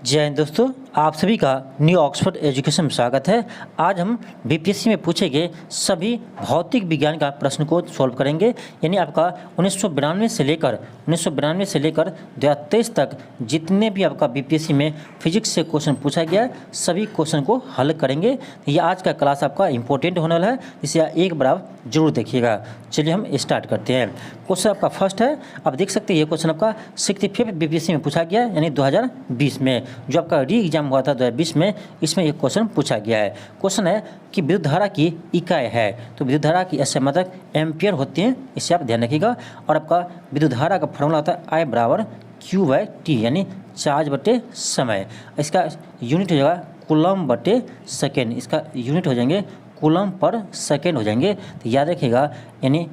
जय हिंद दोस्तों, आप सभी का न्यू ऑक्सफोर्ड एजुकेशन में स्वागत है। आज हम बीपीएससी में पूछे गए सभी भौतिक विज्ञान का प्रश्न को सॉल्व करेंगे। यानी आपका 1992 से लेकर 2023 तक जितने भी आपका बीपीएससी में फिजिक्स से क्वेश्चन पूछा गया है सभी क्वेश्चन को हल करेंगे। ये आज का क्लास आपका इंपॉर्टेंट होने वाला है, इसे एक बार आप जरूर देखिएगा। चलिए हम स्टार्ट करते हैं। क्वेश्चन आपका फर्स्ट है, आप देख सकते हैं ये क्वेश्चन आपका 65 बीपीएससी में पूछा गया यानी 2020 में, जो आपका री एग्जाम हुआ था 2020 में, इसमें एक क्वेश्चन पूछा गया है। क्वेश्चन है कि विद्युत धारा की इकाई है, तो विद्युत धारा की ऐसे मतलब एम्पियर होती है, इसे आप ध्यान रखिएगा। और आपका विद्युत धारा का फॉर्मूला होता है I बराबर Q/T यानी चार्ज बटे समय। इसका यूनिट हो जाएगा कूलम बटे सेकेंड, इसका यूनिट हो जाएंगे कूलम पर सेकेंड हो जाएंगे। तो याद रखिएगा यानी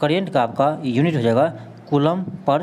करेंट का आपका यूनिट हो जाएगा कूलम पर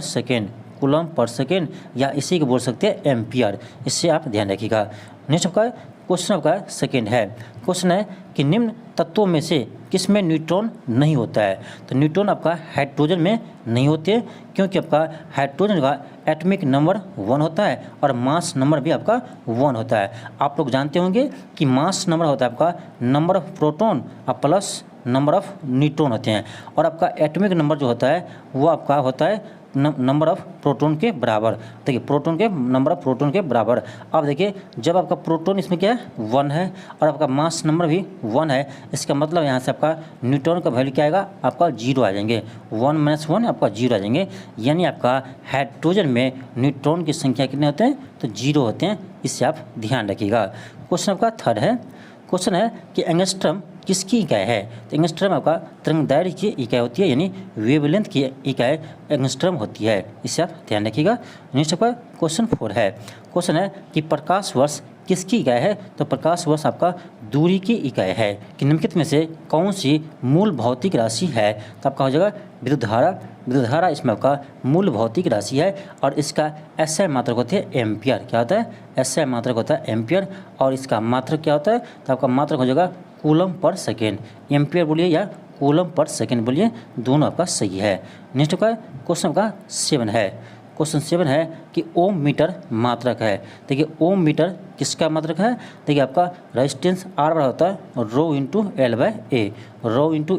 सेकेंड या इसी को बोल सकते हैं एम्पियर, इससे आप ध्यान रखिएगा। नेक्स्ट आपका क्वेश्चन आपका सेकेंड है। क्वेश्चन है कि निम्न तत्वों में से किसमें न्यूट्रॉन नहीं होता है। तो न्यूट्रॉन आपका हाइड्रोजन में नहीं होते, क्योंकि आपका हाइड्रोजन का एटॉमिक नंबर 1 होता है और मास नंबर भी आपका 1 होता है। आप लोग जानते होंगे कि मास नंबर होता है आपका नंबर ऑफ प्रोटॉन और प्लस नंबर ऑफ न्यूट्रॉन होते हैं, और आपका एटॉमिक नंबर जो होता है वो आपका होता है नंबर ऑफ प्रोटॉन के बराबर। देखिए नंबर ऑफ प्रोटॉन के बराबर। अब देखिए जब आपका प्रोटॉन इसमें क्या है 1 है और आपका मास नंबर भी 1 है, इसका मतलब यहाँ से आपका न्यूट्रॉन का वैल्यू क्या आएगा, आपका 0 आ जाएंगे। 1 - 1 आपका 0 आ जाएंगे, यानी आपका हाइड्रोजन में न्यूट्रॉन की संख्या कितने होते हैं, तो 0 होते हैं, इससे आप ध्यान रखिएगा। क्वेश्चन आपका थर्ड है। क्वेश्चन है कि एंगस्ट्रम किसकी इकाई है। तो एंगस्ट्रम आपका तरंगदैर्घ्य की इकाई होती है, यानी वेवलेंथ की इकाई एंगस्ट्रम होती है, इससे आप ध्यान रखिएगा। नेक्स्ट आपका क्वेश्चन 4 है। क्वेश्चन है कि प्रकाश वर्ष किसकी इकाई है। तो प्रकाश वर्ष आपका दूरी की इकाई है कि निम्नलिखित में से कौन सी मूल भौतिक राशि है। तो आपका हो जाएगा विद्युत धारा इसमें आपका मूल भौतिक राशि है, और इसका SI मात्रक होती है एम्पियर। क्या होता है, SI मात्रक होता है एम्पियर, और इसका मात्रक क्या होता है, तो आपका मात्रक हो जाएगा कूलम पर सेकेंड। एम्पियर बोलिए या कूलम पर सेकेंड बोलिए, दोनों आपका सही है। नेक्स्ट का क्वेश्चन आपका 7 है। क्वेश्चन 7 है कि ओम मीटर मात्रक है। देखिए ओम मीटर किसका मात्रक है। देखिए आपका रेजिस्टेंस R बराबर होता है रो इंटू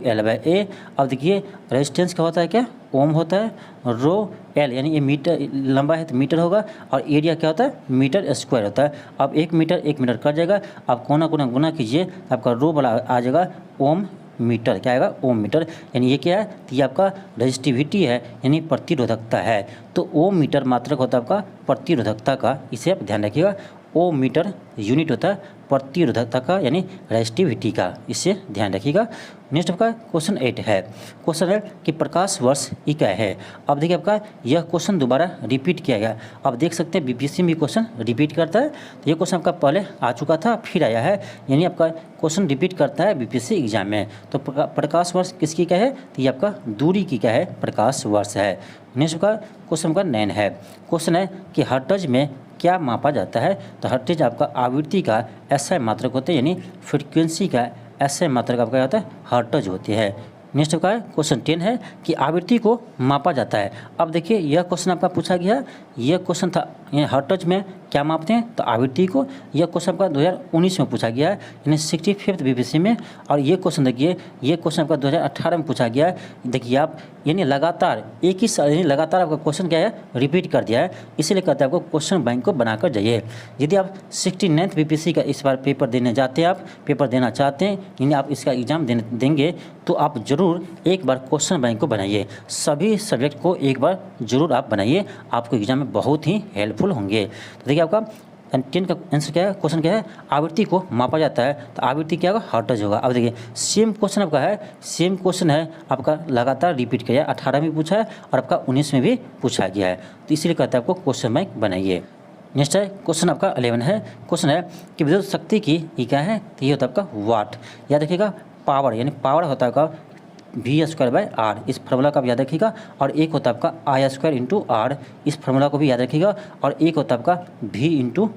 L/A। अब देखिए रेजिस्टेंस क्या होता है, क्या ओम होता है, रो L यानी ये मीटर लंबा है तो मीटर होगा, और एरिया क्या होता है, मीटर स्क्वायर होता है। अब 1 मीटर कट जाएगा, आप कोना गुना कीजिए, आपका रो वाला आ जाएगा ओम मीटर। क्या आएगा, ओम मीटर। यानी ये क्या है, तो ये आपका रेजिस्टिविटी है यानी प्रतिरोधकता है। तो ओम मीटर मात्रक होता है आपका प्रतिरोधकता का, इसे आप ध्यान रखिएगा। ओम मीटर यूनिट होता है प्रतिरोधकता का यानी रेजिस्टिविटी का, इसे ध्यान रखिएगा। नेक्स्ट आपका क्वेश्चन 8 है। क्वेश्चन है कि प्रकाश वर्ष इकाई है। अब देखिए आपका यह क्वेश्चन दोबारा रिपीट किया गया। आप देख सकते हैं बीपीएससी में क्वेश्चन रिपीट करता है, तो ये क्वेश्चन आपका पहले आ चुका था फिर आया है, यानी आपका क्वेश्चन रिपीट करता है बीपीएससी एग्जाम में। तो प्रकाश वर्ष किसकी क्या है, तो ये आपका दूरी की क्या है, प्रकाश वर्ष है। नेक्स्ट का क्वेश्चन का 9 है। क्वेश्चन है कि हर्ट्ज में क्या मापा जाता है। तो हर्ट्ज आपका आवृत्ति का SI मात्रक होते हैं, यानी फ्रीक्वेंसी का SI मात्रक आपका होता है हर्ट्ज होती है। नेक्स्ट का क्वेश्चन 10 है कि आवृत्ति को मापा जाता है। अब देखिए यह क्वेश्चन आपका पूछा गया, यह क्वेश्चन था यानी हर्ट्ज में क्या मापते हैं, तो आवृत्ति को। यह क्वेश्चन आपका 2019 में पूछा गया है यानी 65 बीपीएससी में, और ये क्वेश्चन देखिए ये क्वेश्चन आपका 2018 में पूछा गया है। देखिए आप यानी लगातार एक ही यानी लगातार आपका क्वेश्चन क्या है, रिपीट कर दिया है, इसीलिए कहते हैं आपको क्वेश्चन बैंक को बनाकर जाइए। यदि आप 69 बीपीएससी का इस बार पेपर देने जाते हैं, आप पेपर देना चाहते हैं यानी आप इसका एग्जाम देंगे, तो आप जरूर एक बार क्वेश्चन बैंक को बनाइए। सभी सब्जेक्ट को एक बार जरूर आप बनाइए, आपको एग्जाम में बहुत ही हेल्पफुल होंगे। तो देखिए आपका 10 का आंसर क्या है, क्वेश्चन क्या है, आवृत्ति को मापा जाता है, तो आवृत्ति क्या होगा, हर्ट्ज होगा। अब देखिए सेम क्वेश्चन आपका है, सेम क्वेश्चन है आपका लगातार रिपीट किया, 18 में पूछा है और आपका 19 में भी पूछा गया है, तो इसीलिए कहता है आपको क्वेश्चन बैंक बनाइए। नेक्स्ट है क्वेश्चन आपका 11 है। क्वेश्चन है कि विद्युत शक्ति की इकाई है, तो ये होता है आपका वाट। याद रखिएगा पावर यानी पावर होता है आपका V²/R, इस फार्मूला का भी याद रखिएगा। और एक होता है आपका I² × R, इस फार्मूला को भी याद रखिएगा। और एक होता है आपका V ×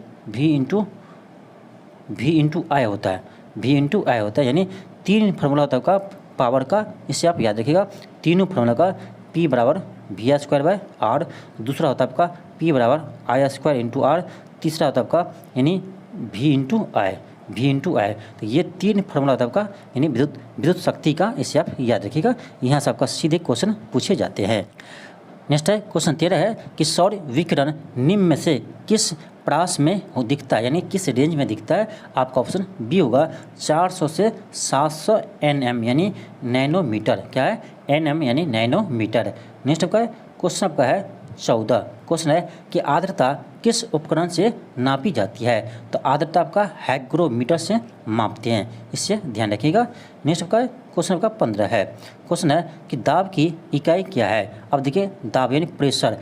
I होता है, V × I होता है, यानी 3 फार्मूला होता है आपका पावर का, इसे आप याद रखिएगा। तीनों फार्मूला का P बराबर V² R, दूसरा होता है आपका P बराबर I² × R, तीसरा होता है आपका यानी V इंटू आई। तो ये 3 फार्मूला होता है आपका यानी विद्युत शक्ति का, इसे आप याद रखिएगा। यहाँ से आपका सीधे क्वेश्चन पूछे जाते हैं। नेक्स्ट है क्वेश्चन 13 है कि सौर विकिरण निम्न में से किस प्रास में दिखता है, यानी किस रेंज में दिखता है। आपका ऑप्शन बी होगा 400 से 700 nm यानी नैनोमीटर। क्या है? nm यानी नैनोमीटर। नेक्स्ट आपका क्वेश्चन आपका है 14। क्वेश्चन है कि आर्द्रता किस उपकरण से नापी जाती है। तो आर्द्रता आपका हाइग्रोमीटर से मापते हैं, इससे ध्यान रखिएगा। नेक्स्ट आपका क्वेश्चन आपका 15 है। क्वेश्चन है कि दाब की इकाई क्या है। अब देखिए दाब यानी प्रेशर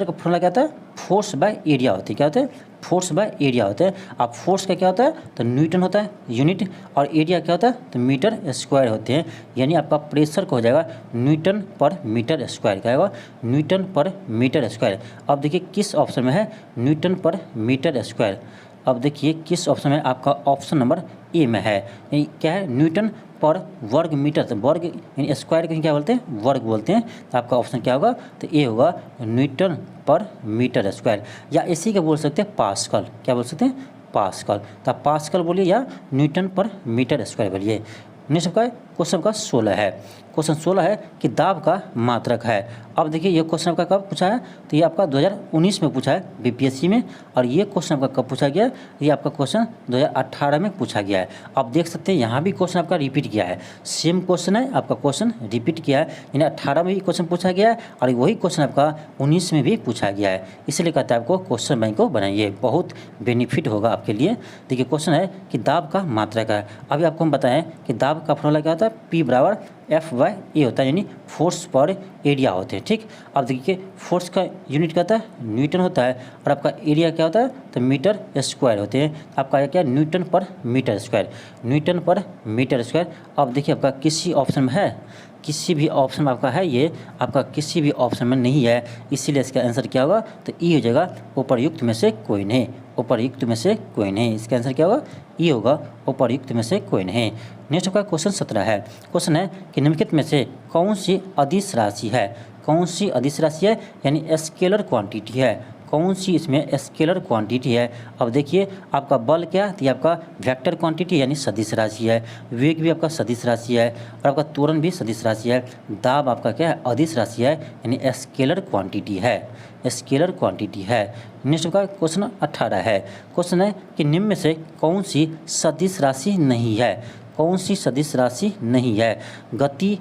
का फॉर्मूला क्या होता है? फोर्स बाय एरिया होती है। क्या होता है? फोर्स बाय एरिया होता है। अब फोर्स का क्या होता है? तो न्यूटन होता है यूनिट, और एरिया क्या होता है? तो मीटर स्क्वायर होते हैं। यानी आपका प्रेशर को हो जाएगा न्यूटन पर मीटर स्क्वायर। क्या होगा? न्यूटन पर मीटर स्क्वायर। अब देखिए किस ऑप्शन में है? न्यूटन पर मीटर स्क्वायर। अब देखिए किस ऑप्शन में? आपका ऑप्शन नंबर ए में है। यानी क्या है? न्यूटन पर वर्ग मीटर। तो वर्ग यानी स्क्वायर को क्या बोलते हैं? वर्ग बोलते हैं। तो आपका ऑप्शन क्या होगा? तो ए होगा न्यूटन पर मीटर स्क्वायर, या इसी का बोल सकते हैं पास्कल। क्या बोल सकते हैं? पास्कल। तो आप पास्कल बोलिए या न्यूटन पर मीटर स्क्वायर बोलिए। नेक्स्ट आपका क्वेश्चन का 16 है। क्वेश्चन 16 है कि दाब का मात्रक है। अब देखिए ये क्वेश्चन आपका कब पूछा है? तो ये आपका 2019 में पूछा है बीपीएससी में, और ये क्वेश्चन आपका कब पूछा गया है? ये आपका क्वेश्चन 2018 में पूछा गया है। आप देख सकते हैं यहाँ भी क्वेश्चन आपका रिपीट किया है, सेम क्वेश्चन है, आपका क्वेश्चन रिपीट किया है। यानी 18 में भी क्वेश्चन पूछा गया है और वही क्वेश्चन आपका 19 में भी पूछा गया है। इसलिए कहता है आपको क्वेश्चन बैंक को बनाइए, बहुत बेनिफिट होगा आपके लिए। देखिए क्वेश्चन है कि दाब का मात्रक है। अभी आपको हम बताएं कि दाब का फॉर्मूला क्या होता है? P बराबर F/A होता है, यानी फोर्स पर एरिया होते हैं। ठीक, अब देखिए फोर्स का यूनिट क्या होता है? न्यूटन होता है, और आपका एरिया क्या होता है? तो मीटर स्क्वायर होते हैं। आपका क्या? न्यूटन पर मीटर स्क्वायर, न्यूटन पर मीटर स्क्वायर। अब देखिए आपका किसी ऑप्शन में है? किसी भी ऑप्शन में आपका है? ये आपका किसी भी ऑप्शन में नहीं है, इसीलिए इसका आंसर क्या होगा? तो ई हो जाएगा, उपर्युक्त में से कोई नहीं। उपर्युक्त में से कोई नहीं, इसका आंसर क्या होगा? ई होगा, उपर्युक्त में से कोई नहीं। नेक्स्ट आपका क्वेश्चन 17 है। क्वेश्चन है कि निम्नलिखित में से कौन सी अदिश राशि है। कौन सी अदिश राशि है? यानी स्केलर क्वांटिटी है। कौन सी इसमें स्केलर क्वांटिटी है? अब देखिए आपका बल क्या है? तो ये आपका वेक्टर क्वांटिटी यानी सदिश राशि है। वेग भी आपका सदिश राशि है, और आपका त्वरण भी सदिश राशि है। दाब आपका क्या है? अदिश राशि है, यानी स्केलर क्वांटिटी है, स्केलर क्वांटिटी है। नेक्स्ट का क्वेश्चन 18 है। क्वेश्चन है कि निम्न में से कौन सी सदिश राशि नहीं है। कौन सी सदिश राशि नहीं है? गति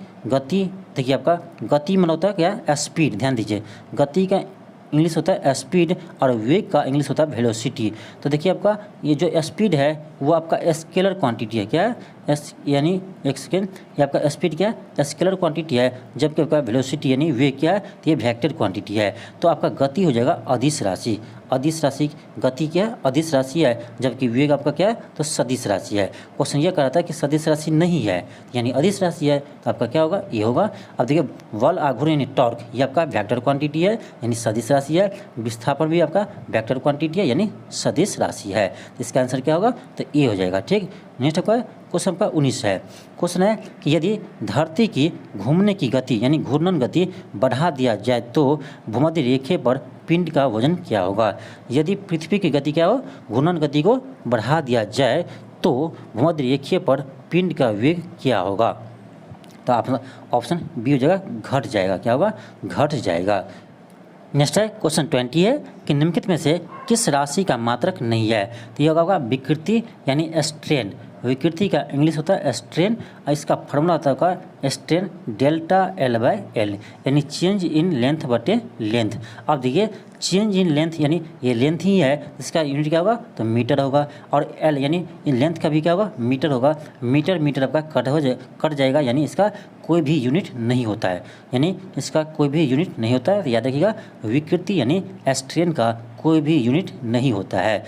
देखिए आपका गति मतलब होता है क्या? स्पीड। ध्यान दीजिए, गति का इंग्लिश होता है स्पीड, और वेग का इंग्लिश होता है वेलोसिटी। तो देखिए आपका ये जो स्पीड है वो आपका स्केलर क्वांटिटी है। क्या है? यानी एक सेकेंड, ये आपका स्पीड क्या है? स्केलर क्वांटिटी है, जबकि आपका वेलोसिटी यानी वेग क्या है? तो ये वेक्टर क्वांटिटी है। तो आपका गति हो जाएगा अदिश राशि। अदिश राशि गति क्या है? अदिश राशि है, जबकि वेग आपका क्या है? तो सदिश राशि है। क्वेश्चन ये कह रहा था कि सदिश राशि नहीं है, यानी अदिश राशि है, तो आपका क्या होगा? ये होगा। अब देखिए बल आघूर्ण यानी टॉर्क, ये आपका वेक्टर क्वांटिटी है, यानी सदिश राशि है। विस्थापन भी आपका वेक्टर क्वांटिटी है, यानी सदिश राशि है। तो इसका आंसर क्या होगा? तो ए हो जाएगा। ठीक, नेक्स्ट आपका क्वेश्चन का 19 है। क्वेश्चन है कि यदि धरती की घूमने की गति यानी घूर्णन गति बढ़ा दिया जाए तो भूमध्य रेखा पर पिंड का वजन क्या होगा। यदि पृथ्वी की गति क्या हो? घूर्णन गति को बढ़ा दिया जाए तो भूमध्य रेखा पर पिंड का वेग क्या होगा। तो आप ऑप्शन बी हो जाएगा, घट जाएगा। क्या होगा? घट जाएगा। नेक्स्ट है क्वेश्चन 20 है कि निम्नलिखित में से किस राशि का मात्रक नहीं है। तो ये होगा विकृति यानी स्ट्रेन। विकृति का इंग्लिश होता है स्ट्रेन, और इसका फॉर्मूला होता है स्ट्रेन डेल्टा L/L, यानी चेंज इन लेंथ बटे लेंथ। अब देखिए चेंज इन लेंथ यानी ये लेंथ ही है, इसका यूनिट क्या होगा? तो मीटर होगा, और L यानी इन लेंथ का भी क्या होगा? मीटर होगा। मीटर आपका कट जाएगा, यानी इसका कोई भी यूनिट नहीं होता है, यानी इसका कोई भी यूनिट नहीं होता है। तो याद रखिएगा विकृति यानी स्ट्रेन का कोई भी यूनिट नहीं होता है।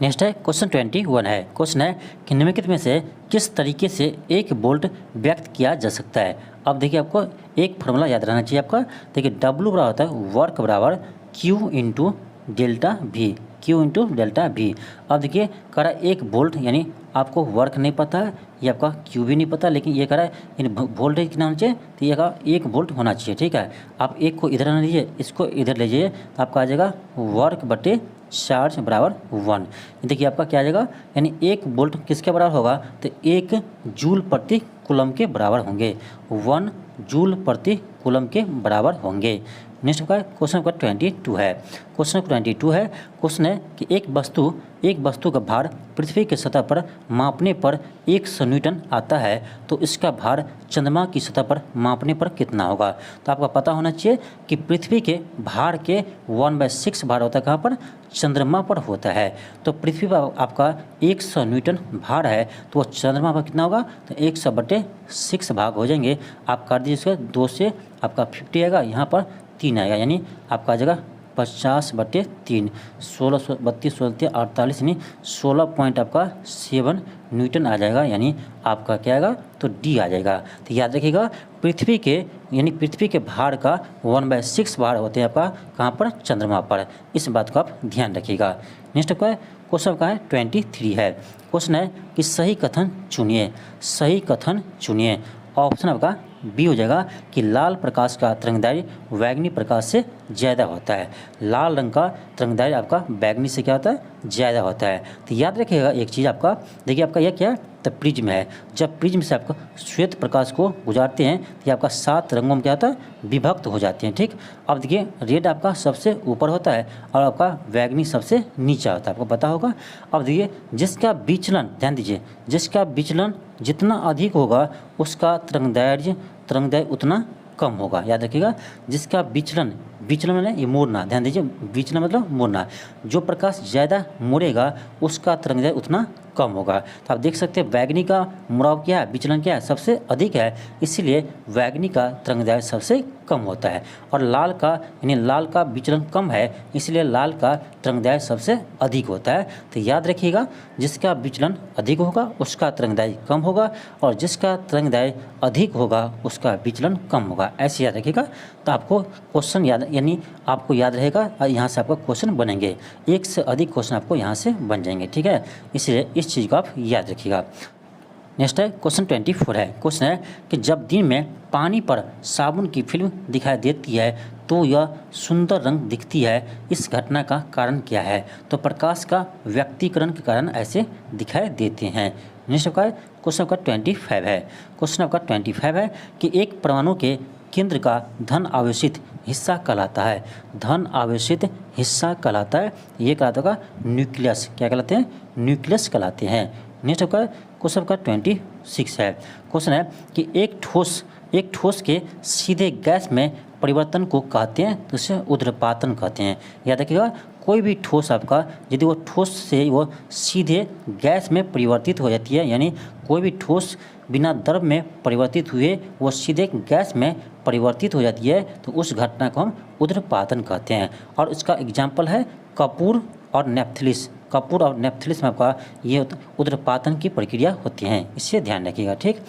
नेक्स्ट है क्वेश्चन 21 है। क्वेश्चन है कि निम्नलिखित में से किस तरीके से एक वोल्ट व्यक्त किया जा सकता है। अब देखिए आपको एक फॉर्मूला याद रहना चाहिए आपका। देखिए W बराबर होता है वर्क बराबर Q into delta V, Q into delta V। अब देखिए कह रहा है 1 वोल्ट, यानी आपको वर्क नहीं पता है, ये आपका Q भी नहीं पता, लेकिन ये कह रहा है इन वोल्टेज कितना होना चाहिए? तो ये का 1 वोल्ट होना चाहिए। ठीक है, आप एक को इधर आना लीजिए, इसको इधर लीजिए, तो आपका आ जाएगा वर्क बटे चार्ज बराबर 1। देखिए आपका क्या आ जाएगा, यानी 1 वोल्ट किसके बराबर होगा, तो 1 जूल प्रति कूलम के बराबर होंगे, 1 जूल प्रति कूलम के बराबर होंगे। नेक्स्ट का क्वेश्चन नंबर 22 है। क्वेश्चन नंबर 22 है, क्वेश्चन है कि एक वस्तु का भार पृथ्वी की सतह पर मापने पर 100 न्यूटन आता है, तो इसका भार चंद्रमा की सतह पर मापने पर कितना होगा। तो आपका पता होना चाहिए कि पृथ्वी के भार के 1/6 भार होता है कहाँ पर, चंद्रमा पर होता है। तो पृथ्वी पर आपका 100 न्यूटन भार है, तो वो चंद्रमा पर कितना होगा, तो 100/6 भाग हो जाएंगे। आप कर दीजिए 2 से आपका 50 आएगा, यहाँ पर 3 आएगा, यानी आपका आ जाएगा 50/3, 1632 16 48, यानी 16 पॉइंट आपका 7 न्यूटन आ जाएगा, यानी आपका क्या आएगा, तो डी आ जाएगा। तो याद रखिएगा पृथ्वी के भार का 1/6 भार होते हैं आपका कहाँ पर, चंद्रमा पर। इस बात को आप ध्यान रखिएगा। नेक्स्ट आपका क्वेश्चन का है 23 है। क्वेश्चन है कि सही कथन चुनिए। ऑप्शन आपका बी हो जाएगा कि लाल प्रकाश का तरंगदैर्घ्य बैंगनी प्रकाश से ज़्यादा होता है। लाल रंग का तरंगदैर्घ्य आपका बैंगनी से क्या होता है, ज़्यादा होता है। तो याद रखिएगा एक चीज़ आपका, देखिए आपका यह क्या है, तो प्रिज्म है। जब प्रिज्म से आपका श्वेत प्रकाश को गुजारते हैं तो ये आपका 7 रंगों में क्या होता है, विभक्त हो जाते हैं। ठीक, अब देखिए रेड आपका सबसे ऊपर होता है और आपका बैंगनी सबसे नीचे होता है, आपको पता होगा। अब देखिए जिसका विचलन, ध्यान दीजिए, जिसका विचलन जितना अधिक होगा उसका तरंगदैर्घ्य उतना कम होगा। याद रखिएगा जिसका विचलन मतलब ये मोड़ना, ध्यान दीजिए विचलन मतलब मोड़ना, जो प्रकाश ज़्यादा मोड़ेगा उसका तरंगदैर्घ्य उतना कम होगा। तो आप देख सकते हैं बैंगनी का मुड़ाव क्या है, विचलन क्या है, सबसे अधिक है, इसीलिए बैंगनी का तरंगदैर्घ्य सबसे कम होता है। और लाल का विचलन कम है, इसलिए लाल का तरंगदैर्घ्य सबसे अधिक होता है। तो याद रखिएगा जिसका विचलन अधिक होगा उसका तरंगदैर्घ्य कम होगा, और जिसका तरंगदैर्घ्य अधिक होगा उसका विचलन कम होगा, ऐसे याद रखिएगा। तो आपको क्वेश्चन आपको याद रहेगा, और यहाँ से आपका क्वेश्चन बनेंगे, एक से अधिक क्वेश्चन आपको यहाँ से बन जाएंगे। ठीक है, इसलिए इस चीज़ को आप याद रखिएगा। नेक्स्ट है क्वेश्चन 24 है। क्वेश्चन है कि जब दिन में पानी पर साबुन की फिल्म दिखाई देती है तो यह सुंदर रंग दिखती है, इस घटना का कारण क्या है। तो प्रकाश का व्यक्तीकरण के कारण ऐसे दिखाई देते हैं। नेक्स्ट का क्वेश्चन आपका 25 है। क्वेश्चन आपका 25 है कि एक परमाणु के केंद्र का धन आवेशित हिस्सा कहलाता है। धन आवेशित हिस्सा कहलाता है, ये कहलाता होगा न्यूक्लियस। क्या कहलाते हैं, न्यूक्लियस कहलाते हैं। नेक्स्ट आपका क्वेश्चन का 26 है। क्वेश्चन है कि एक ठोस के सीधे गैस में परिवर्तन को कहते हैं, तो उसे ऊर्ध्वपातन कहते हैं। याद रखिएगा कोई भी ठोस आपका यदि वो ठोस से वो सीधे गैस में परिवर्तित हो जाती है, यानी कोई भी ठोस बिना द्रव में परिवर्तित हुए वो सीधे गैस में परिवर्तित हो जाती है, तो उस घटना को हम ऊर्ध्वपातन कहते हैं। और इसका एग्जाम्पल है कपूर और नेप्थलिस। कपूर और नेप्थलिस में आपका ये ऊर्ध्वपातन की प्रक्रिया होती है, इससे ध्यान रखिएगा। ठीक,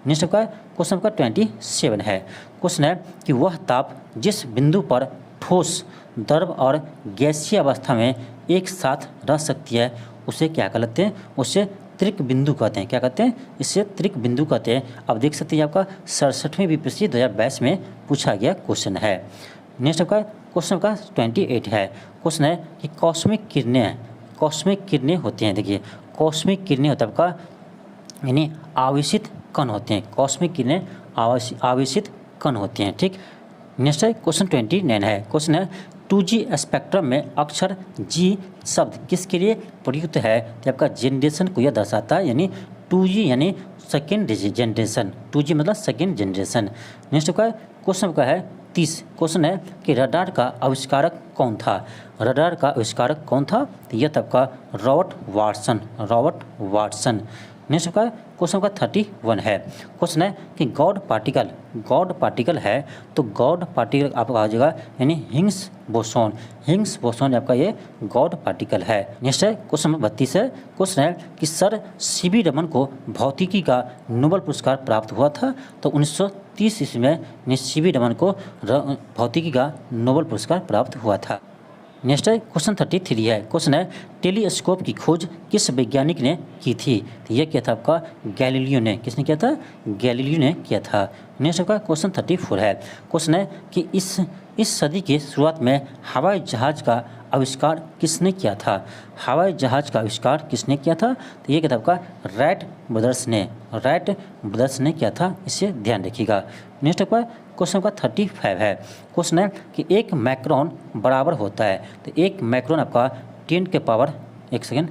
नेक्स्ट आपका क्वेश्चन आपका 27 है। क्वेश्चन है कि वह ताप जिस बिंदु पर ठोस, द्रव और गैसीय अवस्था में एक साथ रह सकती है उसे क्या कहते हैं, उसे त्रिक बिंदु कहते हैं। क्या कहते हैं, इससे त्रिक बिंदु कहते हैं। अब देख सकते हैं आपका 67वें बीपीएससी 2022 में पूछा गया क्वेश्चन है। नेक्स्ट आपका क्वेश्चन आपका 28 है। क्वेश्चन है कि कॉस्मिक किरणें होती हैं। देखिए कॉस्मिक किरणें होता है आपका, यानी आवेशित कण होते हैं। कॉस्मिक किरणें आवेशित कण होते हैं। ठीक, नेक्स्ट है क्वेश्चन 29 है। क्वेश्चन है 2G स्पेक्ट्रम में अक्षर G शब्द किसके लिए प्रयुक्त है। तो आपका जनरेशन को यह दर्शाता है, यानी 2G यानी सेकेंड जनरेशन, 2G मतलब सेकेंड जनरेशन। नेक्स्ट का क्वेश्चन का है 30। क्वेश्चन है कि रडार का आविष्कारक कौन था। रडार का आविष्कारक कौन था, तो यह आपका रॉबर्ट वाटसन। नेक्स्ट का क्वेश्चन का 31 है। क्वेश्चन है कि गॉड पार्टिकल है, तो गॉड पार्टिकल आपका आ जाएगा यानी हिग्स बोसॉन आपका ये गॉड पार्टिकल है। नेक्स्ट है क्वेश्चन नंबर 32 है। क्वेश्चन है कि सर सीवी रमन को भौतिकी का नोबेल पुरस्कार प्राप्त हुआ था, तो 1930 ईस्वी में सीवी रमन को भौतिकी का नोबेल पुरस्कार प्राप्त हुआ था। नेक्स्ट है क्वेश्चन 33 है। क्वेश्चन है टेलीस्कोप की खोज किस वैज्ञानिक ने की थी। तो यह क्या था आपका गैलीलियो ने। किसने किया था, गैलीलियो ने किया था। नेक्स्ट आपका क्वेश्चन 34 है। क्वेश्चन है कि इस सदी के शुरुआत में हवाई जहाज़ का आविष्कार किसने किया था? हवाई जहाज़ का आविष्कार किसने किया था? तो ये किताब का राइट ब्रदर्स ने किया था, इसे ध्यान रखिएगा। नेक्स्ट आपका क्वेश्चन का 35 है। क्वेश्चन है कि एक माइक्रोन बराबर होता है, तो एक माइक्रोन आपका 10 के पावर 3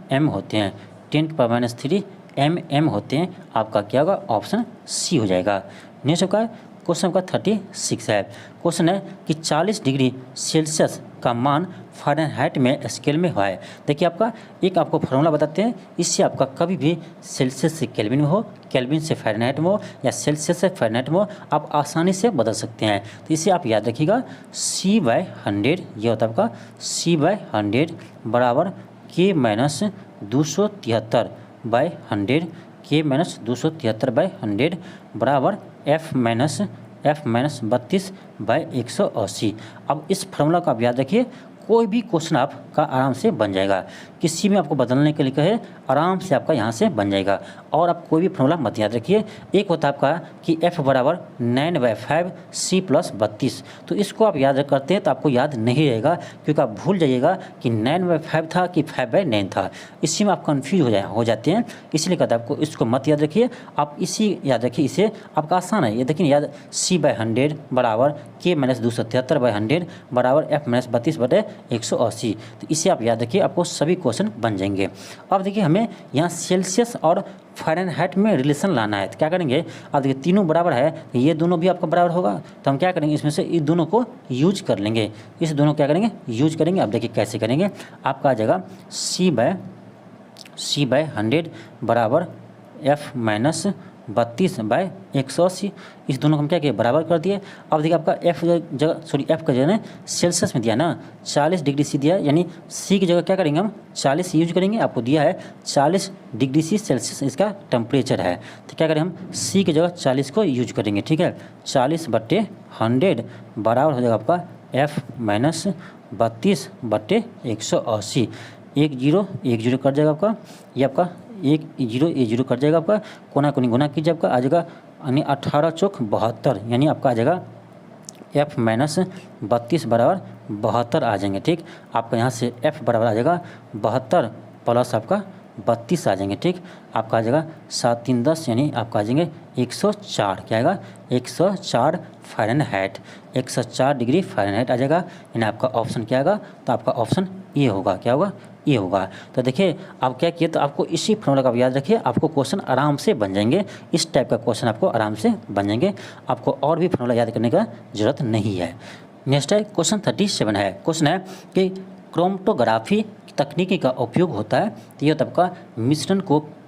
mm होते हैं। 10 के पावर -3 mm होते हैं। आपका क्या होगा? ऑप्शन सी हो जाएगा। नेक्स्ट आपका क्वेश्चन का 36 है। क्वेश्चन है कि 40 डिग्री सेल्सियस का मान फ़ारेनहाइट में स्केल में हुआ है। देखिए आपका एक आपको फार्मूला बताते हैं, इससे आपका कभी भी सेल्सियस से केल्विन में हो, केल्विन से फ़ारेनहाइट में हो या सेल्सियस से फ़ारेनहाइट में हो, आप आसानी से बदल सकते हैं। तो इसे आप याद रखिएगा, C/100 ये होता है आपका C/100 बराबर K-273/100 K-273/100 बराबर F-32/180। अब इस फार्मूला को आप याद रखिए, कोई भी क्वेश्चन आपका आराम से बन जाएगा। किसी में आपको बदलने के लिए कहे, आराम से आपका यहाँ से बन जाएगा। और आप कोई भी फार्मूला मत याद रखिए। एक होता है आपका कि F बराबर 9/5 C + 32, तो इसको आप याद करते हैं तो आपको याद नहीं रहेगा, क्योंकि आप भूल जाइएगा कि 9/5 था कि 5/9 था। इसी में आप कन्फ्यूज हो जाते हैं, इसलिए कहता है आपको इसको मत याद रखिए, आप इसी याद रखिए। इसे आपका आसान है, ये देखिए याद, C/100 बराबर K-273/100 बराबर F-32/180। तो इसे आप याद रखिए, आपको सभी क्वेश्चन बन जाएंगे। अब देखिए हमें यहाँ सेल्सियस और फ़ारेनहाइट में रिलेशन लाना है, तो क्या करेंगे? अब देखिए तीनों बराबर है, तो ये दोनों भी आपका बराबर होगा, तो हम क्या करेंगे? इसमें से इस दोनों को यूज कर लेंगे, इस दोनों क्या करेंगे? यूज करेंगे। अब देखिए कैसे करेंगे। आपका आ जाएगा C/100 बराबर F-32/180। इस दोनों को हम क्या किए? बराबर कर दिए। अब देखिए आपका F का जगह सेल्सियस में दिया ना, 40 डिग्री सी दिया, यानी C की जगह क्या करेंगे? हम 40 यूज करेंगे। आपको दिया है 40 डिग्री सी सेल्सियस इसका टेम्परेचर है, तो क्या करें? हम C की जगह 40 को यूज करेंगे। ठीक है, 40/100 बराबर हो जाएगा आपका F-32/180। 1 0 1 0 कट जाएगा आपका, ये आपका 1 0 1 0 कट जाएगा आपका, कोना कोनी गुना कीजिए, आपका आ जाएगा यानी 18 चौक 72, यानी आपका आ जाएगा F-32 बराबर 72 आ जाएंगे। ठीक, आपका यहाँ से F बराबर आ जाएगा 72 प्लस आपका 32 आ जाएंगे। ठीक, आपका आ जाएगा 7 3 10, यानी आपका आ जाएंगे 104। क्या आएगा? 104 फ़ारेनहाइट, 104 डिग्री फ़ारेनहाइट आ जाएगा, यानी आपका ऑप्शन क्या आएगा? तो आपका ऑप्शन ये होगा। क्या होगा? ये होगा। तो देखिए आप क्या किए, तो आपको इसी फॉर्मूला का याद रखिए, आपको क्वेश्चन आराम से बन जाएंगे। इस टाइप का क्वेश्चन आपको आराम से बन जाएंगे, आपको और भी फॉर्मूला याद करने का ज़रूरत नहीं है। नेक्स्ट है क्वेश्चन 37 है। क्वेश्चन है कि क्रोमेटोग्राफी तकनीकी का उपयोग होता है, तो ये आपका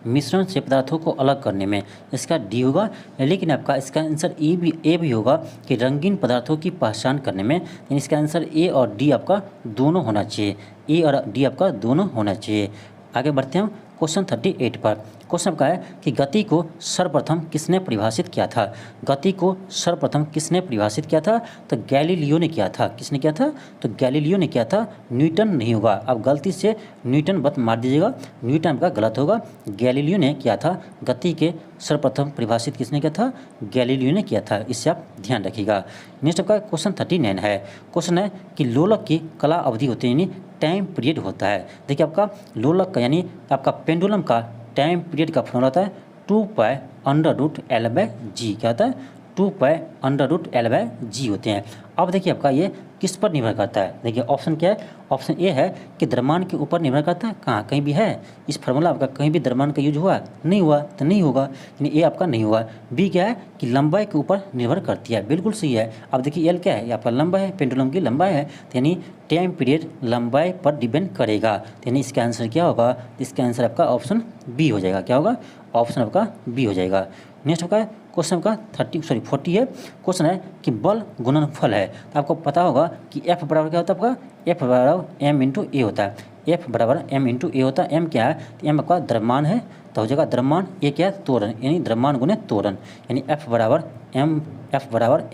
मिश्रण से पदार्थों को अलग करने में, इसका डी होगा। लेकिन आपका इसका आंसर ए भी होगा कि रंगीन पदार्थों की पहचान करने में, यानी इसका आंसर ए और डी आपका दोनों होना चाहिए, ए और डी आपका दोनों होना चाहिए। आगे बढ़ते हैं हम क्वेश्चन 38 पर। क्वेश्चन का है कि गति को सर्वप्रथम किसने परिभाषित किया था? गति को सर्वप्रथम किसने परिभाषित किया था? तो गैलीलियो ने किया था। किसने किया था? तो गैलीलियो ने किया था, न्यूटन नहीं होगा। अब गलती से न्यूटन मत मार दीजिएगा, न्यूटन आपका गलत होगा। गैलीलियो ने किया था, गति के सर्वप्रथम परिभाषित किसने किया था? गैलीलियो ने किया था, इससे आप ध्यान रखिएगा। नेक्स्ट आपका क्वेश्चन 39 है। क्वेश्चन है कि लोलक की कला अवधि होती है, यानी टाइम पीरियड होता है। देखिए आपका लोलक का यानी आपका पेंडुलम का टाइम पीरियड का फॉर्मूला होता है 2π√L/g। क्या होता है? 2π√L/g होते हैं। अब देखिए आपका ये किस पर निर्भर करता है? देखिए ऑप्शन क्या है? ऑप्शन ए है कि द्रव्यमान के ऊपर निर्भर करता है। कहाँ कहीं भी है इस फार्मूला आपका, कहीं भी द्रव्यमान का यूज हुआ? नहीं हुआ, तो नहीं होगा, यानी ए आपका नहीं हुआ। बी क्या है कि लंबाई के ऊपर निर्भर करती है, बिल्कुल सही है। अब देखिए एल क्या है? आपका लंबाई है, पेंडुलम की लंबाई है, तो यानी टाइम पीरियड लंबाई पर डिपेंड करेगा, तो यानी इसका आंसर क्या होगा? इसका आंसर आपका ऑप्शन बी हो जाएगा। क्या होगा? ऑप्शन आपका बी हो जाएगा। नेक्स्ट आपका क्वेश्चन का 40 है। क्वेश्चन है कि बल गुणनफल है, तो आपको पता होगा कि F बराबर क्या होता है? आपका F बराबर m/a होता है। F बराबर m/a होता है। m क्या है? तो m आपका द्रव्यमान है, तो हो जाएगा द्रव्यमान। ए क्या है? त्वरण, यानी द्रव्यमान गुणे त्वरण, यानी F बराबर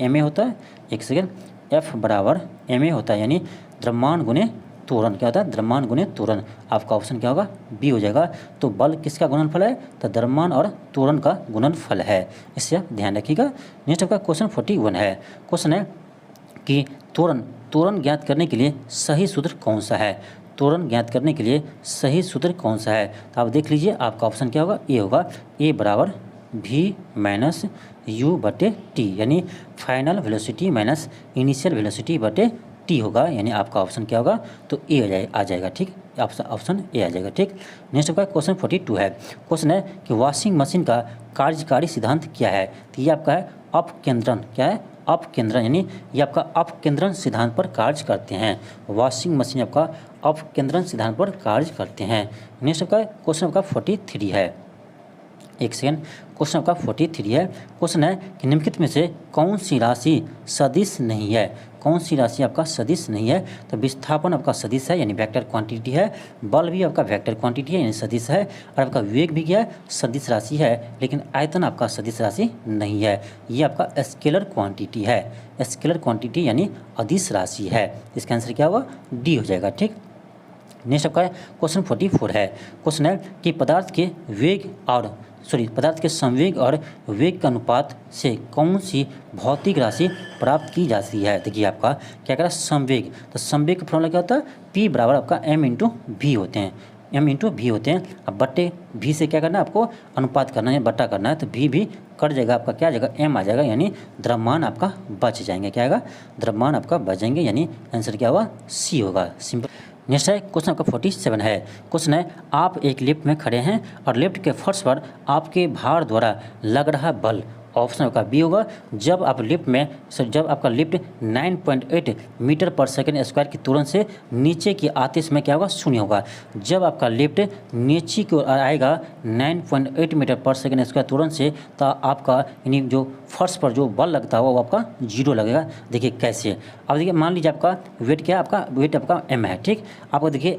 ma होता है। एक सेकेंड, F बराबर ma होता है, यानी द्रव्यमान गुणे त्वरण क्या होता है, द्रव्यमान गुने त्वरण। आपका ऑप्शन क्या होगा, बी हो जाएगा। तो बल किसका गुणनफल है, तो द्रव्यमान और त्वरण का गुणनफल है, इससे आप ध्यान रखिएगा। नेक्स्ट आपका क्वेश्चन 41 है। क्वेश्चन है कि त्वरण ज्ञात करने के लिए सही सूत्र कौन सा है। त्वरण ज्ञात करने के लिए सही सूत्र कौन सा है, तो आप देख लीजिए। आपका ऑप्शन क्या होगा, ए होगा। ए बराबर v माइनस यू बटे टी, यानी final velocity minus initial velocity बटे टी होगा, यानी आपका ऑप्शन क्या होगा, तो ए आ जाएगा। ठीक, ऑप्शन ए आ जाएगा। ठीक, नेक्स्ट आपका क्वेश्चन 42 है। क्वेश्चन है कि वॉशिंग मशीन का कार्यकारी सिद्धांत क्या है, तो ये आपका है अपकेंद्रण। क्या है, अपकेंद्रण, यानी ये आपका अपकेंद्रण सिद्धांत पर कार्य करते हैं। वॉशिंग मशीन आपका अपकेंद्रण सिद्धांत पर कार्य करते हैं। नेक्स्ट आपका क्वेश्चन आपका 43 है। एक सेकेंड, क्वेश्चन आपका 43 है। क्वेश्चन है कि निम्नलिखित में से कौन सी राशि सदिश नहीं है। कौन सी राशि आपका सदिश नहीं है, तो विस्थापन आपका सदिश है, यानी वेक्टर क्वांटिटी है। बल भी आपका वेक्टर क्वांटिटी है, यानी सदिश है। और आपका वेग भी क्या है, सदिश राशि है। लेकिन आयतन आपका सदिश राशि नहीं है, ये आपका स्केलर क्वांटिटी है। स्केलर क्वांटिटी यानी अदिश राशि है। इसका आंसर क्या होगा, डी हो जाएगा। ठीक, नेक्स्ट आपका क्वेश्चन 44 है। क्वेश्चन है कि पदार्थ के संवेग और वेग के अनुपात से कौन सी भौतिक राशि प्राप्त की जाती है। देखिए आपका क्या कह रहा है, संवेग। तो संवेग का फॉर्मूला क्या होता है, P बराबर आपका m इंटू भी होते हैं, m इंटू भी होते हैं। अब बट्टे भी से क्या करना है, आपको अनुपात करना है, बट्टा करना है, तो भी कट जाएगा, आपका क्या आ जाएगा, m आ जाएगा, यानी द्रव्यमान आपका बच जाएंगे। क्या आएगा, द्रव्यमान आपका बच जाएंगे, यानी आंसर क्या होगा, सी होगा। सिंपल। नेक्स्ट है क्वेश्चन आपका 47 है। क्वेश्चन है आप एक लिफ्ट में खड़े हैं और लिफ्ट के फर्श पर आपके भार द्वारा लग रहा बल, ऑप्शन आपका बी होगा। जब आपका लिफ्ट 9.8 मीटर पर सेकंड स्क्वायर की तुरंत से नीचे की आते समय क्या होगा, शून्य होगा। जब आपका लिफ्ट नीचे की ओर आएगा 9.8 मीटर पर सेकंड स्क्वायर तुरंत से, तो आपका यानी जो फर्श पर जो बल लगता है वो आपका जीरो लगेगा। देखिए कैसे, अब देखिए मान लीजिए आपका वेट क्या है, आपका वेट आपका m है। ठीक, आपको देखिए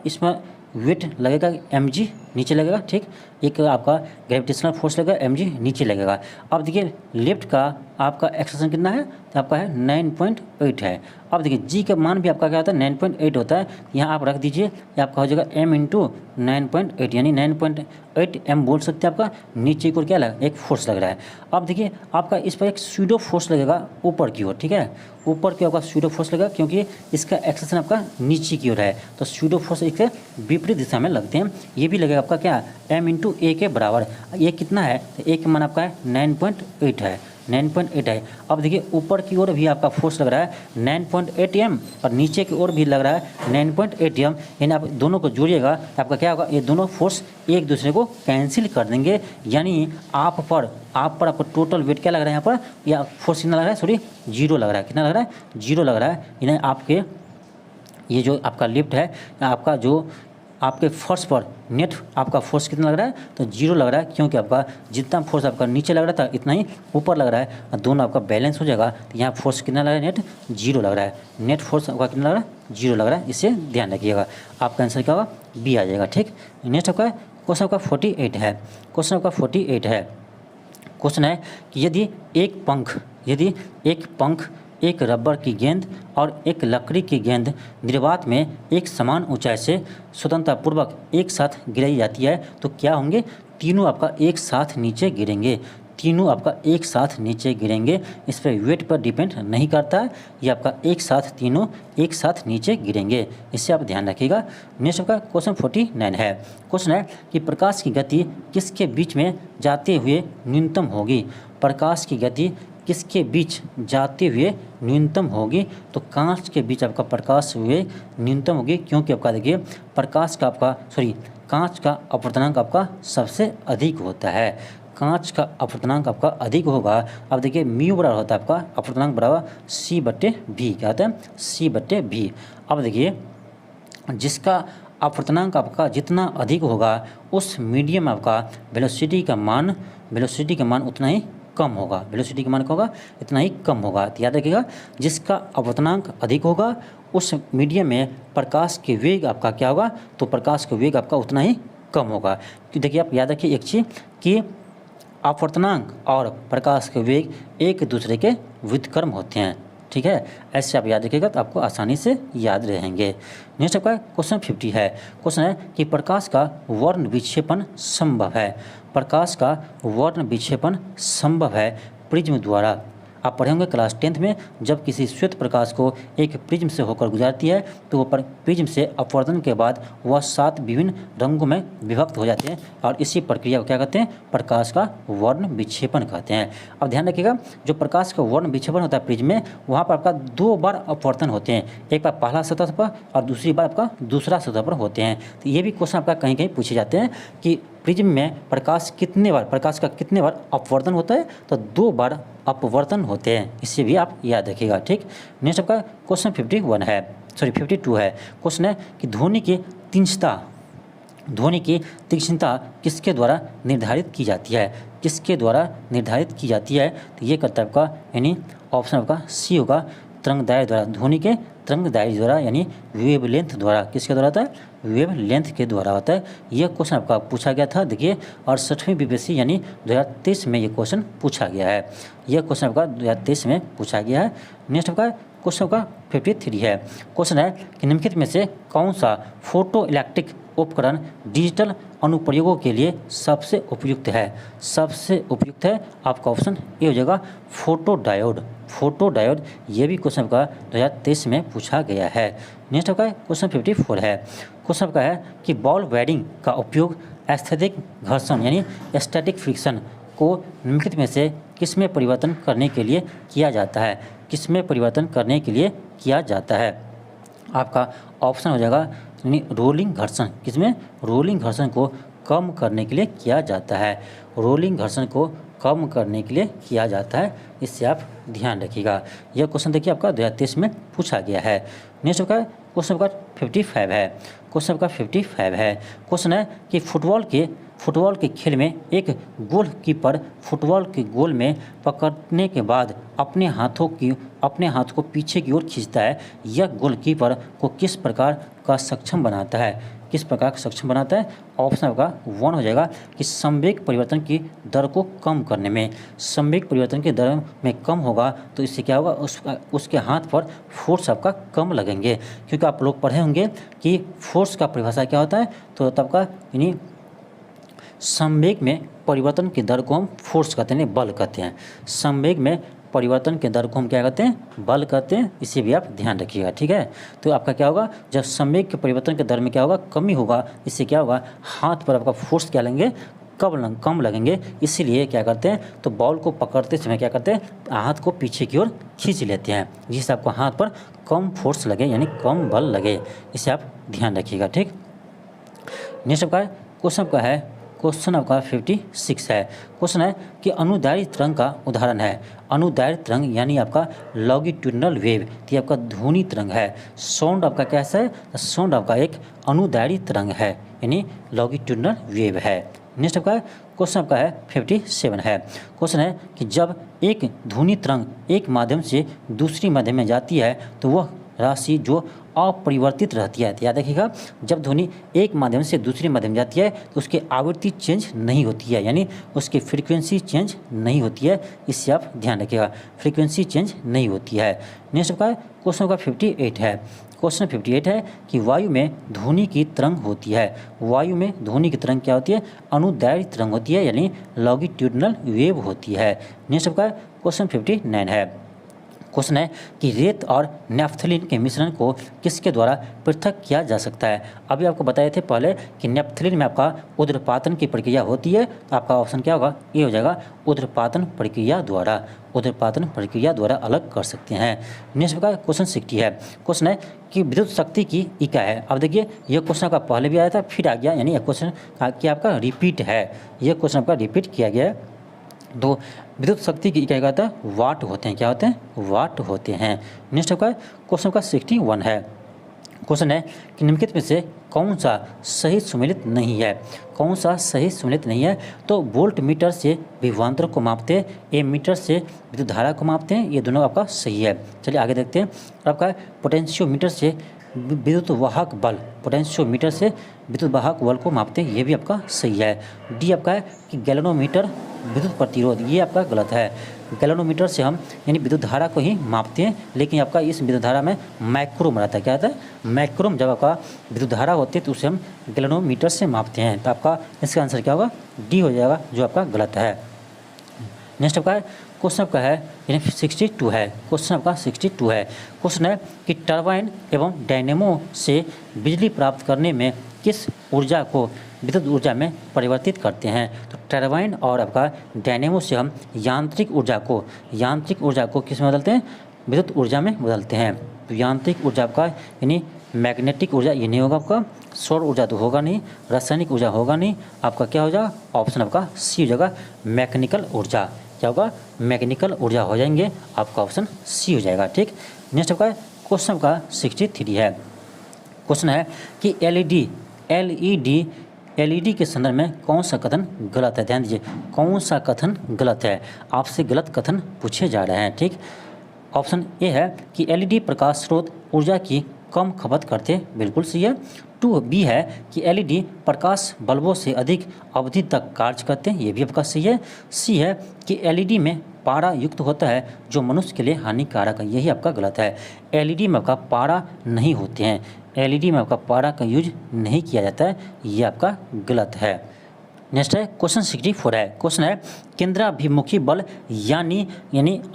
इसमें वेट लगेगा mg नीचे लगेगा। ठीक, एक आपका ग्रेविटेशनल फोर्स लगेगा mg नीचे लगेगा। अब देखिए लिफ्ट का आपका एक्सेलरेशन कितना है, तो आपका है 9.8 है। अब देखिए g का मान भी आपका क्या होता है, 9.8 होता है। यहाँ आप रख दीजिए, ये आपका हो जाएगा m इंटू 9.8, यानी 9.8 m बोल सकते हैं। आपका नीचे की ओर क्या लगा, एक फोर्स लग रहा है। अब देखिए आपका इस पर एक स्यूडो फोर्स लगेगा ऊपर की ओर। ठीक है, ऊपर की आपका स्यूडो फोर्स लगेगा, क्योंकि इसका एक्सेलरेशन आपका नीचे की ओर है, तो स्यूडो फोर्स इसके विपरीत दिशा में लगते हैं। ये भी लगेगा आपका क्या, m इंटू ए के बराबर। ये कितना है, तो ए का मान आपका है 9.8 है, 9.8 है। अब देखिए ऊपर की ओर भी आपका फोर्स लग रहा है 9.8 m और नीचे की ओर भी लग रहा है 9.8 m, यानी आप दोनों को जोड़िएगा तो आपका क्या होगा, ये दोनों फोर्स एक दूसरे को कैंसिल कर देंगे, यानी आप पर आपको टोटल वेट क्या लग रहा है, यहाँ पर या फोर्स कितना लग रहा है, सॉरी जीरो लग रहा है। कितना लग रहा है, जीरो लग रहा है। यानी आपके ये जो आपका लिफ्ट है, आपका जो आपके फर्श पर नेट आपका फोर्स कितना लग रहा है, तो जीरो लग रहा है, क्योंकि आपका जितना फोर्स आपका नीचे लग रहा था इतना ही ऊपर लग रहा है, दोनों आपका बैलेंस हो जाएगा। तो यहाँ फोर्स कितना लग रहा है, नेट जीरो लग रहा है, नेट फोर्स आपका कितना लग रहा है, जीरो लग रहा है। इसे ध्यान रखिएगा, आपका आंसर क्या होगा, बी आ जाएगा। ठीक, नेक्स्ट आपका क्वेश्चन आपका 48 है। क्वेश्चन आपका 48 है। क्वेश्चन है कि यदि एक पंख एक रबर की गेंद और एक लकड़ी की गेंद निर्वात में एक समान ऊंचाई से स्वतंत्रतापूर्वक एक साथ गिराई जाती है, तो क्या होंगे, तीनों आपका एक साथ नीचे गिरेंगे। तीनों आपका एक साथ नीचे गिरेंगे, इस पर वेट पर डिपेंड नहीं करता है, ये आपका एक साथ तीनों एक साथ नीचे गिरेंगे, इससे आप ध्यान रखिएगा। नेक्स्ट आपका क्वेश्चन 49 है। क्वेश्चन है कि प्रकाश की गति किसके बीच में जाते हुए न्यूनतम होगी। प्रकाश की गति किसके बीच जाते हुए न्यूनतम होगी, तो कांच के बीच आपका प्रकाश हुए न्यूनतम होगी, क्योंकि आपका देखिए कांच का अपवर्तनांक आपका सबसे अधिक होता है। कांच का अपवर्तनांक आपका अधिक होगा। अब देखिए म्यू बराबर होता है आपका अपवर्तनांक बराबर c/v, क्या होता है, c/v। अब देखिए जिसका अपवर्तनांक आपका जितना अधिक होगा उस मीडियम में आपका वेलोसिटी का मान उतना ही कम होगा। वेलोसिटी का मान क्या होगा, इतना ही कम होगा। तो याद रखिएगा, जिसका अपवर्तनांक अधिक होगा उस मीडियम में प्रकाश के वेग आपका क्या होगा, तो प्रकाश का वेग आपका उतना ही कम होगा। तो देखिए आप याद रखिए एक चीज़ कि अपवर्तनांक और प्रकाश के वेग एक दूसरे के व्युत्क्रम होते हैं। ठीक है, ऐसे आप याद रखिएगा तो आपको आसानी से याद रहेंगे। नेक्स्ट आपका क्वेश्चन 50 है। क्वेश्चन है कि प्रकाश का वर्ण विक्षेपण संभव है। प्रकाश का वर्ण विक्षेपण संभव है प्रिज्म द्वारा। आप पढ़े होंगे क्लास 10th में, जब किसी श्वेत प्रकाश को एक प्रिज्म से होकर गुजरती है तो वो प्रिज्म से अपवर्तन के बाद वह 7 विभिन्न रंगों में विभक्त हो जाते हैं और इसी प्रक्रिया को क्या कहते हैं, प्रकाश का वर्ण विक्षेपण कहते हैं। अब ध्यान रखिएगा, जो प्रकाश का वर्ण विक्षेपण होता है प्रिज्म में, वहाँ पर आपका 2 बार अपवर्तन होते हैं, एक बार पहला सतह पर और दूसरी बार आपका दूसरा सतह पर होते हैं। तो ये भी क्वेश्चन आपका कहीं कहीं पूछे जाते हैं कि प्रिज्म में प्रकाश का कितने बार अपवर्तन होता है, तो 2 बार अपवर्तन होते हैं, इससे भी आप याद रखिएगा। ठीक, नेक्स्ट आपका क्वेश्चन 52 है। क्वेश्चन है कि ध्वनि की तीक्ष्णता किसके द्वारा निर्धारित की जाती है। किसके द्वारा निर्धारित की जाती है, तो ये करता है आपका यानी ऑप्शन आपका सी होगा, तरंगदैर्घ्य द्वारा। ध्वनि के तरंगदैर्घ्य द्वारा यानी वेवलेंथ द्वारा। किसके द्वारा होता है, वेवलेंथ के द्वारा होता है। यह क्वेश्चन आपका पूछा गया था, देखिए 68वीं बीपीएससी यानी 2023 में ये क्वेश्चन पूछा गया है। यह क्वेश्चन आपका 2023 में पूछा गया है। नेक्स्ट आपका क्वेश्चन आपका 53 है। क्वेश्चन है कि निम्नलिखित में से कौन सा फोटो इलेक्ट्रिक उपकरण डिजिटल अनुप्रयोगों के लिए सबसे उपयुक्त है। सबसे उपयुक्त है आपका ऑप्शन ए हो जाएगा फोटो डायोड। ये भी क्वेश्चन आपका 2023 में पूछा गया है। नेक्स्ट आपका क्वेश्चन 54 है। क्वेश्चन आपका है कि बॉल बेयरिंग का उपयोग एस्थेटिक घर्षण यानी स्टैटिक फ्रिक्शन को निम्नलिखित में से किसमें परिवर्तन करने के लिए किया जाता है। किसमें परिवर्तन करने के लिए किया जाता है, आपका ऑप्शन हो जाएगा यानी रोलिंग घर्षण। किसमें, रोलिंग घर्षण को कम करने के लिए किया जाता है। रोलिंग घर्षण को कम करने के लिए किया जाता है, इससे आप ध्यान रखिएगा। यह क्वेश्चन देखिए आपका 2023 में पूछा गया है। नेक्स्ट आपका क्वेश्चन आपका 55 है। क्वेश्चन आपका 55 है। क्वेश्चन है कि फुटबॉल के खेल में एक गोलकीपर फुटबॉल के गोल में पकड़ने के बाद अपने हाथ को पीछे की ओर खींचता है। यह गोलकीपर को किस प्रकार का सक्षम बनाता है। किस प्रकार सक्षम बनाता है, ऑप्शन आपका 1 हो जाएगा कि संवेग परिवर्तन की दर को कम करने में। संवेग परिवर्तन की दर में कम होगा तो इससे क्या होगा, उसके हाथ पर फोर्स आपका कम लगेंगे। क्योंकि आप लोग पढ़े होंगे कि फोर्स का परिभाषा क्या होता है, तो तब का यानी संवेग में परिवर्तन की दर को हम फोर्स कहते हैं, बल कहते हैं। संवेग में परिवर्तन के दर को हम क्या कहते हैं, बल कहते हैं। इसे भी आप ध्यान रखिएगा। ठीक है, तो आपका क्या होगा, जब संवेग के परिवर्तन के दर में क्या होगा, कमी होगा, इससे क्या होगा, हाथ पर आपका फोर्स क्या लगेंगे, कम लगेंगे। इसीलिए क्या करते हैं, तो बॉल को पकड़ते समय क्या करते हैं, हाथ को पीछे की ओर खींच लेते हैं, जिससे आपको हाथ पर कम फोर्स लगे यानी कम बल लगे। इसे आप ध्यान रखिएगा। ठीक, नेक्स्ट आपका क्वेश्चन आपका 56 है। क्वेश्चन है कि अनुदैर्घ्य तरंग का उदाहरण है। अनुदैर्घ्य तरंग यानी आपका लॉन्गिट्यूडिनल वेव, ये आपका ध्वनि तरंग है। साउंड आपका कैसा है, साउंड आपका एक अनुदैर्घ्य तरंग है यानी लॉन्गिट्यूडिनल वेव है। नेक्स्ट आपका क्वेश्चन आपका है 57 है। क्वेश्चन है कि जब एक ध्वनि तरंग एक माध्यम से दूसरी माध्यम में जाती है तो वह राशि जो अपरिवर्तित रहती है। याद रखिएगा, जब ध्वनि एक माध्यम से दूसरे माध्यम जाती है तो उसकी आवृत्ति चेंज नहीं होती है, यानी उसकी फ्रीक्वेंसी चेंज नहीं होती है। इससे आप ध्यान रखिएगा, फ्रीक्वेंसी चेंज नहीं होती है। नेक्स्ट का क्वेश्चन का 58 है। क्वेश्चन 58 है कि वायु में ध्वनि की तरंग होती है। वायु में ध्वनि की तरंग क्या होती है, अनुदैर्घ्य तरंग होती है यानी लॉन्गिट्यूडिनल वेव होती है। नेक्स्ट का क्वेश्चन 59 है। क्वेश्चन है कि रेत और नेफ्थलीन के मिश्रण को किसके द्वारा पृथक किया जा सकता है। अभी आपको बताए थे पहले कि नेफ्थलीन में आपका ऊर्ध्वपातन की प्रक्रिया होती है, तो आपका ऑप्शन क्या होगा, ये हो जाएगा ऊर्ध्वपातन प्रक्रिया द्वारा अलग कर सकते हैं। नेक्स्ट का क्वेश्चन 60 है। क्वेश्चन है कि विद्युत शक्ति की इकाई है। अब देखिए यह क्वेश्चन आपका पहले भी आया था, फिर आ गया, यानी यह क्वेश्चन क्या आपका रिपीट है। यह क्वेश्चन आपका रिपीट किया गया है। तो विद्युत शक्ति की इकाई कहता है वाट होते हैं। क्या होते हैं, वाट होते हैं। नेक्स्ट आपका क्वेश्चन का 61 है। क्वेश्चन है कि निम्नलिखित में से कौन सा सही सुमेलित नहीं है। कौन सा सही सुमेलित नहीं है, तो वोल्ट मीटर से विभवांतर को मापते हैं, एमीटर से विद्युत धारा को मापते हैं, ये दोनों आपका सही है। चलिए आगे देखते हैं। आपका पोटेंशियोमीटर से विद्युत वाहक बल पोटेंशियोमीटर से विद्युत वाहक बल को मापते हैं, ये भी आपका सही है। डी आपका है कि गैल्वेनोमीटर विद्युत प्रतिरोध, ये आपका गलत है। गैल्वेनोमीटर से हम यानी विद्युत धारा को ही मापते हैं, लेकिन आपका इस विद्युत धारा में माइक्रोम रहता है। क्या रहता है? माइक्रोम। जब आपका विद्युत धारा होती है तो उसे हम गैल्वेनोमीटर से मापते हैं। तो आपका इसका आंसर क्या होगा? डी हो जाएगा, जो आपका गलत है। नेक्स्ट आपका है क्वेश्चन आपका है यानी 62 है। क्वेश्चन आपका 62 है। क्वेश्चन है कि टरबाइन एवं डायनेमो से बिजली प्राप्त करने में किस ऊर्जा को विद्युत ऊर्जा में परिवर्तित करते हैं? तो टरबाइन और आपका डायनेमो से हम यांत्रिक ऊर्जा को किस में बदलते हैं? विद्युत ऊर्जा में बदलते हैं। तो यांत्रिक ऊर्जा आपका यानी मैग्नेटिक ऊर्जा ये नहीं होगा आपका, सौर ऊर्जा तो होगा नहीं, रासायनिक ऊर्जा होगा नहीं, आपका क्या हो जाएगा? ऑप्शन आपका सी हो जाएगा, मैकेनिकल ऊर्जा। क्या होगा? मैकेनिकल ऊर्जा हो जाएंगे, आपका ऑप्शन सी हो जाएगा। ठीक। नेक्स्ट आपका क्वेश्चन आपका 63 है। क्वेश्चन है कि एलईडी के संदर्भ में कौन सा कथन गलत है? ध्यान दीजिए, कौन सा कथन गलत है? आपसे गलत कथन पूछे जा रहे हैं। ठीक। ऑप्शन ए है कि एलईडी प्रकाश स्रोत ऊर्जा की कम खपत करते, बिल्कुल सही है। 2B है कि एलईडी प्रकाश बल्बों से अधिक अवधि तक कार्य करते हैं, ये भी आपका सही है। सी है कि एलईडी में पारा युक्त होता है जो मनुष्य के लिए हानिकारक है, यही आपका गलत है। एलईडी में आपका पारा नहीं होते हैं, एलईडी में आपका पारा का यूज नहीं किया जाता है, ये आपका गलत है। नेक्स्ट है क्वेश्चन 64 है। क्वेश्चन है केंद्राभिमुखी बल यानी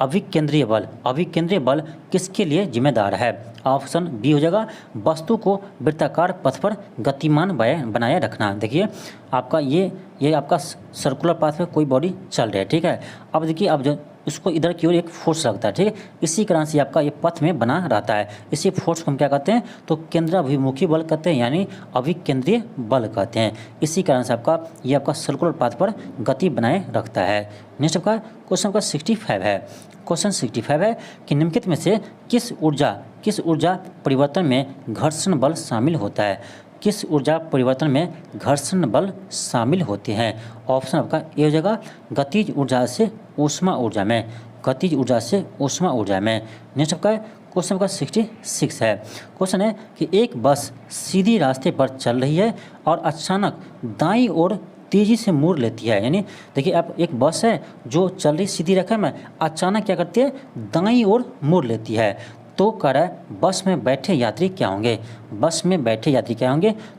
अभिकेंद्रीय बल किसके लिए जिम्मेदार है? ऑप्शन बी हो जाएगा, वस्तु को वृत्ताकार पथ पर गतिमान बनाए रखना। देखिए आपका ये आपका सर्कुलर पाथ में कोई बॉडी चल रही है, ठीक है। अब देखिए अब जो उसको इधर की ओर एक फोर्स लगता है, ठीक है। इसी कारण से आपका ये पथ में बना रहता है, इसी फोर्स को हम क्या कहते हैं? तो केंद्राभिमुखी बल कहते हैं, यानी अभिकेंद्रीय बल कहते हैं। इसी कारण से आपका ये आपका सर्कुलर पाथ पर गति बनाए रखता है। नेक्स्ट आपका क्वेश्चन आपका 65 है। क्वेश्चन 65 है कि निम्नलिखित में से किस ऊर्जा परिवर्तन में घर्षण बल शामिल होता है? किस ऊर्जा परिवर्तन में घर्षण बल शामिल होते हैं? ऑप्शन आपका ए हो जाएगा, गतिज ऊर्जा से ऊष्मा ऊर्जा में, नेक्स्ट आपका क्वेश्चन आपका 66 है। क्वेश्चन है कि एक बस सीधी रास्ते पर चल रही है और अचानक दाईं ओर तेजी से मुड़ लेती है। यानी देखिए आप एक बस है जो चल रही सीधी रेखा में, अचानक क्या करती है? दाईं ओर मुड़ लेती है। तो कह रहा है बस में बैठे यात्री क्या होंगे?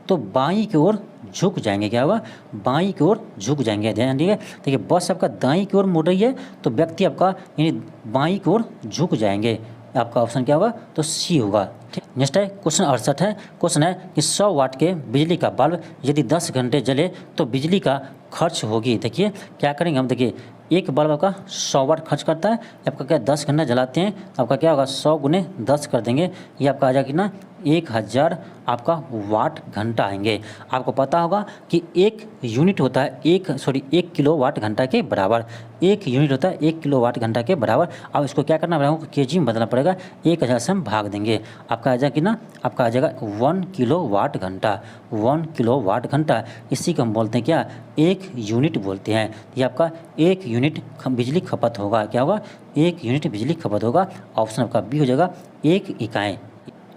तो बाईं की ओर झुक जाएंगे। क्या होगा? बाईं की ओर झुक जाएंगे। ध्यान दीजिए, देखिए बस आपका दाईं की ओर मुड़ रही है तो व्यक्ति आपका यानी बाईं की ओर झुक जाएंगे। आपका ऑप्शन क्या होगा? तो सी होगा। ठीक। नेक्स्ट है क्वेश्चन 68 है। क्वेश्चन है कि 100 वाट के बिजली का बल्ब यदि 10 घंटे जले तो बिजली का खर्च होगी। देखिए क्या करेंगे हम, देखिए एक बल्ब आपका 100 वाट खर्च करता है, आपका क्या 10 घंटे जलाते हैं, आपका क्या होगा? 100 गुने 10 कर देंगे, ये आपका आ जाएगा कितना? 1000 आपका वाट घंटा आएंगे। आपको पता होगा कि एक यूनिट होता है 1 किलो वाट घंटा के बराबर, 1 यूनिट होता है 1 किलो वाट घंटा के बराबर। अब इसको क्या करना पड़ेगा? केजी में बदलना पड़ेगा, 1000 से हम भाग देंगे, आपका आ जाएगा कितना? आपका आ जाएगा 1 किलो वाट घंटा। इसी को हम बोलते हैं क्या? 1 यूनिट बोलते हैं। ये आपका 1 यूनिट बिजली खपत होगा। क्या होगा? 1 यूनिट बिजली खपत होगा। ऑप्शन आपका बी हो जाएगा, 1 इकाई।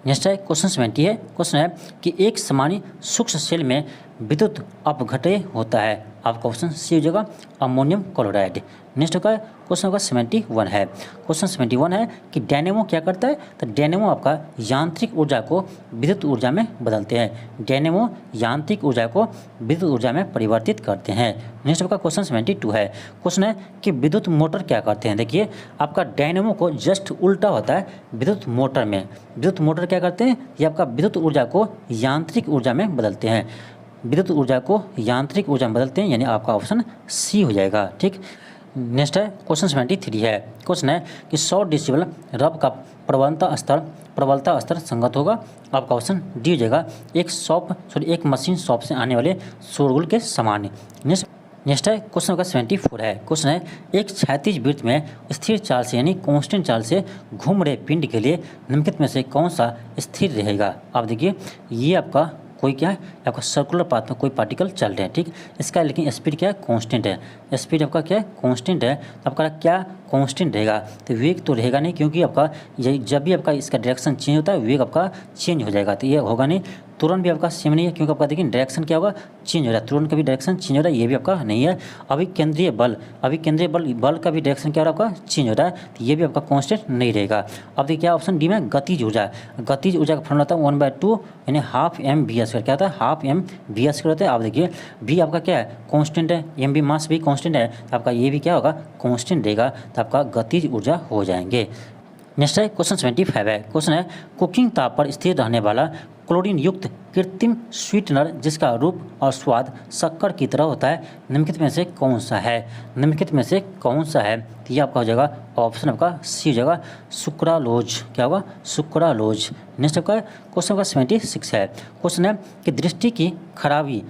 नेक्स्ट है क्वेश्चन 70 है। क्वेश्चन है कि एक सामान्य सूक्ष्म सेल में विद्युत अपघटय होता है। आपका ऑप्शन सी हो जाएगा, अमोनियम क्लोराइड। नेक्स्ट होगा क्वेश्चन होगा 71 है। क्वेश्चन 71 है कि डायनेमो क्या करता है? तो डायनेमो आपका यांत्रिक ऊर्जा को विद्युत ऊर्जा में बदलते हैं। डायनेमो यांत्रिक ऊर्जा को विद्युत ऊर्जा में परिवर्तित करते हैं। नेक्स्ट आपका क्वेश्चन 72 है। क्वेश्चन है कि विद्युत मोटर क्या करते हैं? देखिए आपका डायनेमो को जस्ट उल्टा होता है विद्युत मोटर में। विद्युत मोटर क्या करते हैं? ये आपका विद्युत ऊर्जा को यांत्रिक ऊर्जा में बदलते हैं, यानी आपका ऑप्शन सी हो जाएगा। ठीक। नेक्स्ट है क्वेश्चन 73 है। क्वेश्चन है कि 100 डेसिबल रब का प्रबलता स्तर संगत होगा। आपका ऑप्शन डी हो जाएगा, एक मशीन शॉप से आने वाले शोरगुल के समान। नेक्स्ट है क्वेश्चन का 74 है। क्वेश्चन है एक क्षैतिज वृत्त में स्थिर चाल से यानी कांस्टेंट चाल से घूम रहे पिंड के लिए निम्नलिखित में से कौन सा स्थिर रहेगा? आप देखिए ये आपका कोई क्या है आपका सर्कुलर पाथ में कोई पार्टिकल चल रहे हैं, ठीक। इसका लेकिन स्पीड क्या है, कांस्टेंट है। स्पीड आपका क्या है, कांस्टेंट है। तो आपका क्या कांस्टेंट रहेगा, तो वेग तो रहेगा नहीं, क्योंकि आपका जब भी आपका इसका डायरेक्शन चेंज होता है वेग आपका चेंज हो जाएगा, तो ये होगा नहीं। तुरंत भी आपका सेम नहीं है, क्योंकि आपका देखिए डायरेक्शन क्या होगा, चेंज हो रहा है। तुरंत का भी डायरेक्शन चेंज हो रहा है, ये भी आपका नहीं है। अभी केंद्रीय बल का भी डायरेक्शन क्या हो रहा है, आपका चेंज हो रहा है, तो ये भी आपका कांस्टेंट नहीं रहेगा। अब देखिए क्या ऑप्शन डी में गतिज ऊर्जा। गतिज ऊर्जा का फॉर्मूला होता है 1/2 यानी हाफ एम वी स्क्वायर। क्या होता है, हाफ एम वी स्क्वायर होता है। आप देखिए वी आपका क्या है, कांस्टेंट है, एम भी मास भी कांस्टेंट है, तो आपका ये भी क्या होगा, कांस्टेंट रहेगा, तो आपका गतिज ऊर्जा हो जाएंगे। नेक्स्ट है क्वेश्चन 75 है। क्वेश्चन है कुकिंग ताप पर स्थिर रहने वाला क्लोरीन युक्त कृत्रिम स्वीटनर जिसका रूप और स्वाद शक्कर की तरह होता है, निम्नलिखित में से कौन सा है। निम्नलिखित में से कौन सा है, तो ये आपका हो जाएगा ऑप्शन आपका सी हो जाएगा, सुक्रालोज। क्या होगा, सुक्रालोज। नेक्स्ट आपका क्वेश्चन का 76 है। क्वेश्चन है कि दृष्टि की खराबी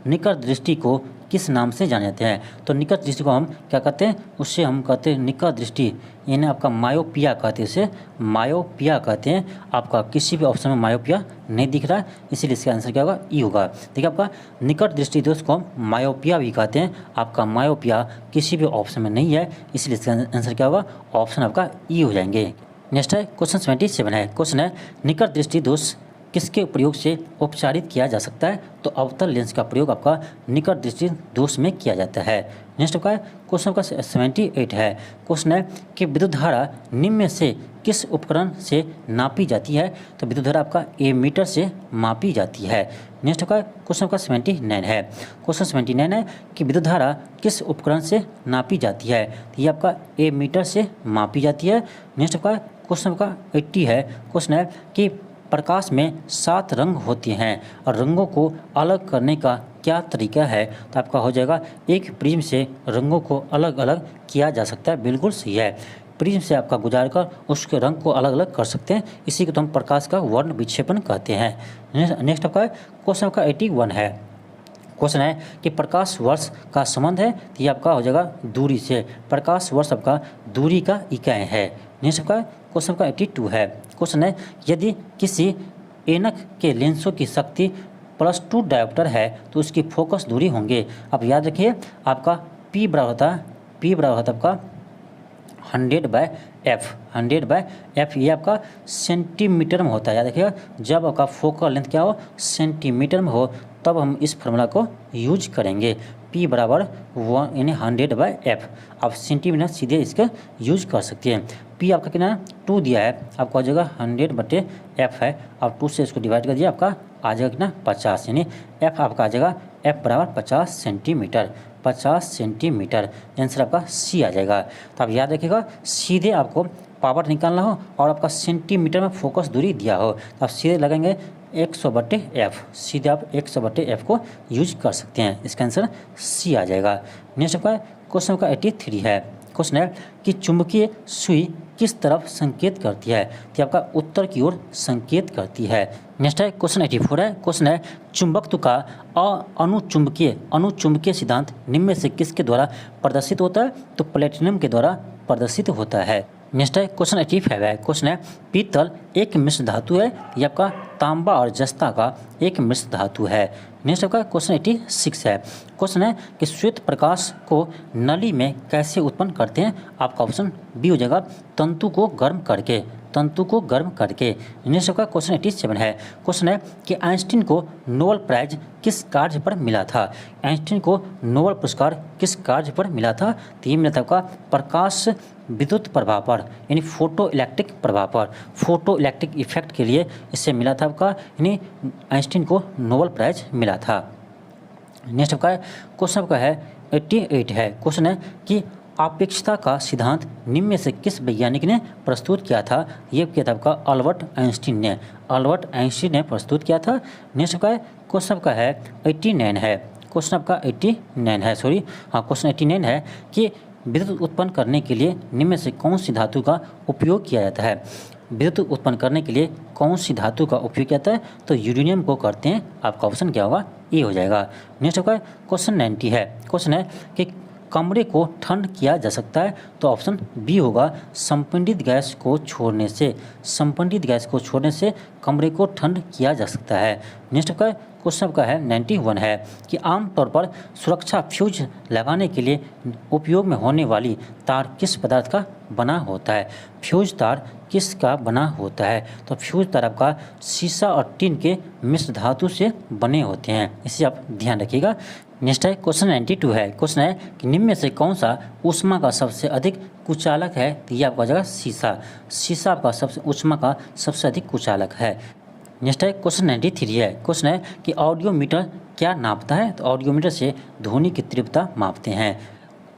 निकट दृष्टि को किस नाम से जाने जाते हैं। तो निकट दृष्टि को हम क्या कहते हैं, उससे हम कहते हैं निकट दृष्टि, यानी आपका मायोपिया कहते हैं, उसे मायोपिया कहते हैं। आपका किसी भी ऑप्शन में मायोपिया नहीं दिख रहा है, इसीलिए इसका आंसर क्या होगा, ई होगा। देखिए आपका निकट दृष्टि दोष को हम मायोपिया भी कहते हैं, आपका मायोपिया किसी भी ऑप्शन में नहीं है, इसलिए इसका आंसर क्या होगा, ऑप्शन आपका ई हो जाएंगे। नेक्स्ट है क्वेश्चन 77 है। क्वेश्चन है निकट दृष्टि दोष किसके प्रयोग से उपचारित किया जा सकता है। तो अवतल लेंस का प्रयोग आपका निकट दृष्टि दोष में किया जाता है। नेक्स्ट आपका क्वेश्चन का 78 है। क्वेश्चन है कि विद्युत धारा निम्न में से किस उपकरण से नापी जाती है। तो विद्युत धारा आपका एमीटर से मापी जाती है। नेक्स्ट आपका क्वेश्चन का 79 है। क्वेश्चन 79 है कि विद्युत धारा किस उपकरण से नापी जाती है। तो ये आपका एमीटर से मापी जाती है। नेक्स्ट आपका क्वेश्चन का 80 है। क्वेश्चन है कि प्रकाश में 7 रंग होते हैं और रंगों को अलग करने का क्या तरीका है। तो आपका हो जाएगा एक प्रिज्म से रंगों को अलग अलग किया जा सकता है, बिल्कुल सही है। प्रिज्म से आपका गुजार कर उसके रंग को अलग अलग कर सकते हैं, इसी को तो हम प्रकाश का वर्ण विक्षेपण कहते हैं। नेक्स्ट आपका क्वेश्चन का 81 है। क्वेश्चन है कि प्रकाश वर्ष का संबंध है, तो ये आपका हो जाएगा दूरी से। प्रकाश वर्ष आपका दूरी का इकाई है। नेक्स्ट आपका क्वेश्चन का 82 है। क्वेश्चन है यदि किसी ऐनक के लेंसों की शक्ति +2 डायोप्टर है तो उसकी फोकस दूरी होंगे। अब याद रखिए आपका P बराबर होता है आपका 100/f। ये आपका सेंटीमीटर में होता है, याद रखिएगा। जब आपका फोकल लेंथ क्या हो, सेंटीमीटर में हो, तब हम इस फार्मूला को यूज करेंगे। P बराबर 1 यानी 100/f। आप सेंटीमीटर सीधे इसका यूज कर सकते हैं। P आपका कितना है, 2 दिया है, आपका हो जाएगा 100/f है। आप 2 से इसको डिवाइड कर दिया, आपका आ जाएगा कितना, 50, यानी f आपका आ जाएगा f बराबर 50 सेंटीमीटर। 50 सेंटीमीटर आंसर आपका सी आ जाएगा। तो आप याद रखिएगा, सीधे आपको पावर निकालना हो और आपका सेंटीमीटर में फोकस दूरी दिया हो, तो आप सीधे लगाएंगे 100/f। सीधे आप 100/f को यूज कर सकते हैं, इसका आंसर सी आ जाएगा। नेक्स्ट आपका क्वेश्चन का 83 है। क्वेश्चन है कि चुंबकीय सुई किस तरफ संकेत करती है। तो आपका उत्तर की ओर संकेत करती है। नेक्स्ट है क्वेश्चन 84 है। क्वेश्चन है चुंबकत्व का अनुचुंबकीय सिद्धांत निम्न में से किसके द्वारा प्रदर्शित होता है। तो प्लेटिनम के द्वारा प्रदर्शित होता है। नेक्स्ट है क्वेश्चन 85 है। क्वेश्चन है पीतल एक मिश्र धातु है, यह आपका तांबा और जस्ता का एक मिश्र धातु है। नेक्स्ट आपका क्वेश्चन 86 है। क्वेश्चन है कि श्वेत प्रकाश को नली में कैसे उत्पन्न करते हैं। आपका ऑप्शन बी हो जाएगा, तंतु को गर्म करके। नेक्स्ट आपका क्वेश्चन 87 है। क्वेश्चन है कि आइंस्टीन को नोबेल प्राइज किस कार्य पर मिला था। आइंस्टीन को नोबेल पुरस्कार किस कार्य पर मिला था। तो ये मिला था आपका प्रकाश विद्युत प्रभाव पर, यानी फोटो इलेक्ट्रिक प्रभाव पर, फोटो इलेक्ट्रिक इफेक्ट के लिए इससे मिला था आपका, यानी आइंस्टीन को नोबेल प्राइज मिला था। नेक्स्ट आपका क्वेश्चन आपका है 88 है। क्वेश्चन है कि आपेक्षिकता का सिद्धांत निम्न में से किस वैज्ञानिक ने प्रस्तुत किया था। ये किया था आपका अल्बर्ट आइंस्टीन ने प्रस्तुत किया था। नेक्स्ट आपका क्वेश्चन आपका है 89 है। क्वेश्चन आपका 89 है, क्वेश्चन 89 है कि विद्युत उत्पन्न करने के लिए निम्न में से कौन सी धातु का उपयोग किया जाता है। विद्युत उत्पन्न करने के लिए कौन सी धातु का उपयोग किया जाता है। तो यूरेनियम को करते हैं, आपका ऑप्शन क्या होगा, ए हो जाएगा। नेक्स्ट आपका क्वेश्चन 90 है। क्वेश्चन है कि कमरे को ठंड किया जा सकता है? तो ऑप्शन बी होगा, संपीड़ित गैस को छोड़ने से। संपीड़ित गैस को छोड़ने से कमरे को ठंड किया जा सकता है। नेक्स्ट का क्वेश्चन का है 91 है कि आमतौर पर सुरक्षा फ्यूज लगाने के लिए उपयोग में होने वाली तार किस पदार्थ का बना होता है? फ्यूज तार किसका बना होता है? तो फ्यूज तार आपका शीशा और टिन के मिश्र धातु से बने होते हैं, इसे आप ध्यान रखिएगा। नेक्स्ट है क्वेश्चन 92 है। क्वेश्चन है कि निम्न में से कौन सा ऊष्मा का सबसे अधिक कुचालक है? तो ये आपका जगह शीशा। शीशा आपका सबसे ऊष्मा का सबसे अधिक कुचालक है। नेक्स्ट है क्वेश्चन 93 है। क्वेश्चन है कि ऑडियोमीटर क्या नापता है? तो ऑडियोमीटर से ध्वनि की तीव्रता मापते हैं।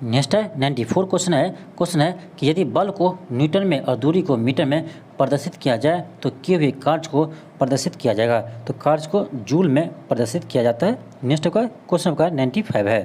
नेक्स्ट है 94 क्वेश्चन है। क्वेश्चन है कि यदि बल को न्यूटन में और दूरी को मीटर में प्रदर्शित किया जाए तो किए हुए कार्य को प्रदर्शित किया जाएगा? तो कार्य को जूल में प्रदर्शित किया जाता है। नेक्स्ट का क्वेश्चन का 95 है।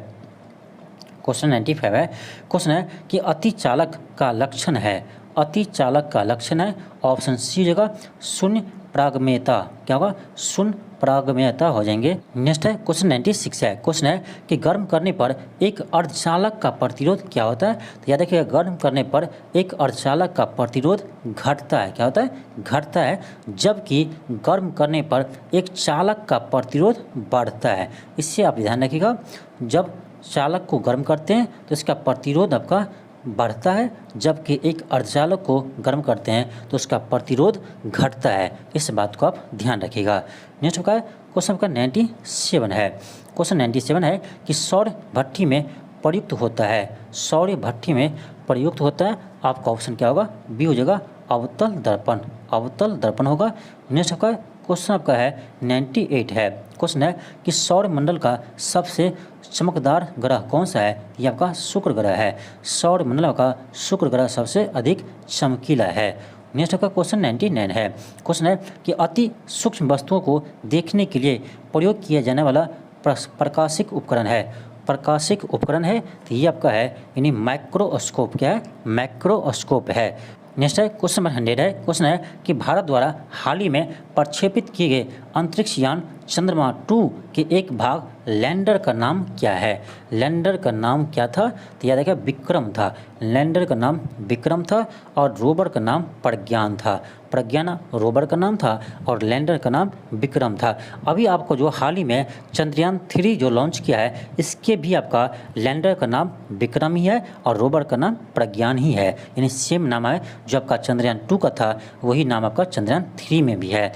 क्वेश्चन 95 है। क्वेश्चन है कि अतिचालक का लक्षण है। अतिचालक का लक्षण है ऑप्शन सी जगह शून्य प्रागम्यता। क्या होगा? शून्य प्रागम्यता हो जाएंगे। नेक्स्ट है क्वेश्चन 96 है। क्वेश्चन है कि गर्म करने पर एक अर्धचालक का प्रतिरोध क्या होता है? तो याद रखिएगा, गर्म करने पर एक अर्धचालक का प्रतिरोध घटता है। क्या होता है? घटता है। जबकि गर्म करने पर एक चालक का प्रतिरोध बढ़ता है। इससे आप ध्यान रखिएगा, जब चालक को गर्म करते हैं तो इसका प्रतिरोध आपका बढ़ता है, जबकि एक अर्धचालक को गर्म करते हैं तो उसका प्रतिरोध घटता है। इस बात को आप ध्यान रखिएगा। नेक्स्ट का क्वेश्चन का 97 है। क्वेश्चन 97 है कि सौर भट्ठी में प्रयुक्त होता है। सौर भट्ठी में प्रयुक्त होता है, आपका ऑप्शन क्या होगा? बी हो जाएगा, अवतल दर्पण। अवतल दर्पण होगा। नेक्स्ट का क्वेश्चन आपका है 98 है। क्वेश्चन है कि सौर मंडल का सबसे चमकदार ग्रह कौन सा है? ये आपका शुक्र ग्रह है। सौर मंडल का शुक्र ग्रह सबसे अधिक चमकीला है। नेक्स्ट का क्वेश्चन 99 है। क्वेश्चन है कि अति सूक्ष्म वस्तुओं को देखने के लिए प्रयोग किया जाने वाला प्रकाशिक उपकरण है। प्रकाशिक उपकरण है तो ये आपका है यानी माइक्रोस्कोप। क्या है? माइक्रोस्कोप है। नेक्स्ट है क्वेश्चन नंबर 100 है। क्वेश्चन है कि भारत द्वारा हाल ही में प्रक्षेपित किए गए अंतरिक्ष यान चंद्रमा 2 के एक भाग लैंडर का नाम क्या है? लैंडर का नाम क्या था? तो याद रखिए, विक्रम था। लैंडर का नाम विक्रम था और रोवर का नाम प्रज्ञान था। प्रज्ञान रोवर का नाम था और लैंडर का नाम विक्रम था। अभी आपको जो हाल ही में चंद्रयान 3 जो लॉन्च किया है, इसके भी आपका लैंडर का नाम विक्रम ही है और रोवर का नाम प्रज्ञान ही है। यानी सेम नाम है, जो आपका चंद्रयान 2 का था वही नाम आपका चंद्रयान 3 में भी है।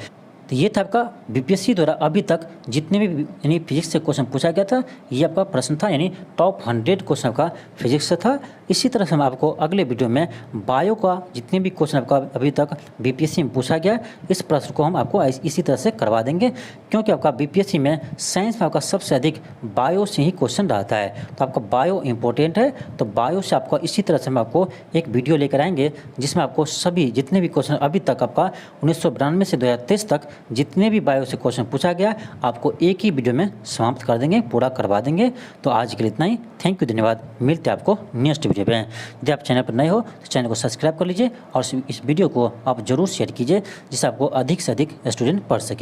तो ये था आपका बीपीएससी द्वारा अभी तक जितने भी यानी फिजिक्स से क्वेश्चन पूछा गया था, ये आपका प्रश्न था, यानी टॉप 100 क्वेश्चन का फिजिक्स से था। इसी तरह से हम आपको अगले वीडियो में बायो का जितने भी क्वेश्चन आपका अभी तक बीपीएससी में पूछा गया, इस प्रश्न को हम आपको इसी तरह से करवा देंगे, क्योंकि आपका बीपीएससी में साइंस में आपका सबसे अधिक बायो से ही क्वेश्चन रहता है। तो आपका बायो इंपॉर्टेंट है, तो बायो से आपको इसी तरह से हम आपको एक वीडियो लेकर आएंगे जिसमें आपको सभी जितने भी क्वेश्चन अभी तक आपका 1992 से 2023 तक जितने भी बायो से क्वेश्चन पूछा गया आपको एक ही वीडियो में समाप्त कर देंगे, पूरा करवा देंगे। तो आज के लिए इतना ही। थैंक यू, धन्यवाद। मिलते हैं आपको नेक्स्ट वीडियो पे। यदि आप चैनल पर नए हो तो चैनल को सब्सक्राइब कर लीजिए और इस वीडियो को आप जरूर शेयर कीजिए, जिससे आपको अधिक से अधिक स्टूडेंट पढ़ सके।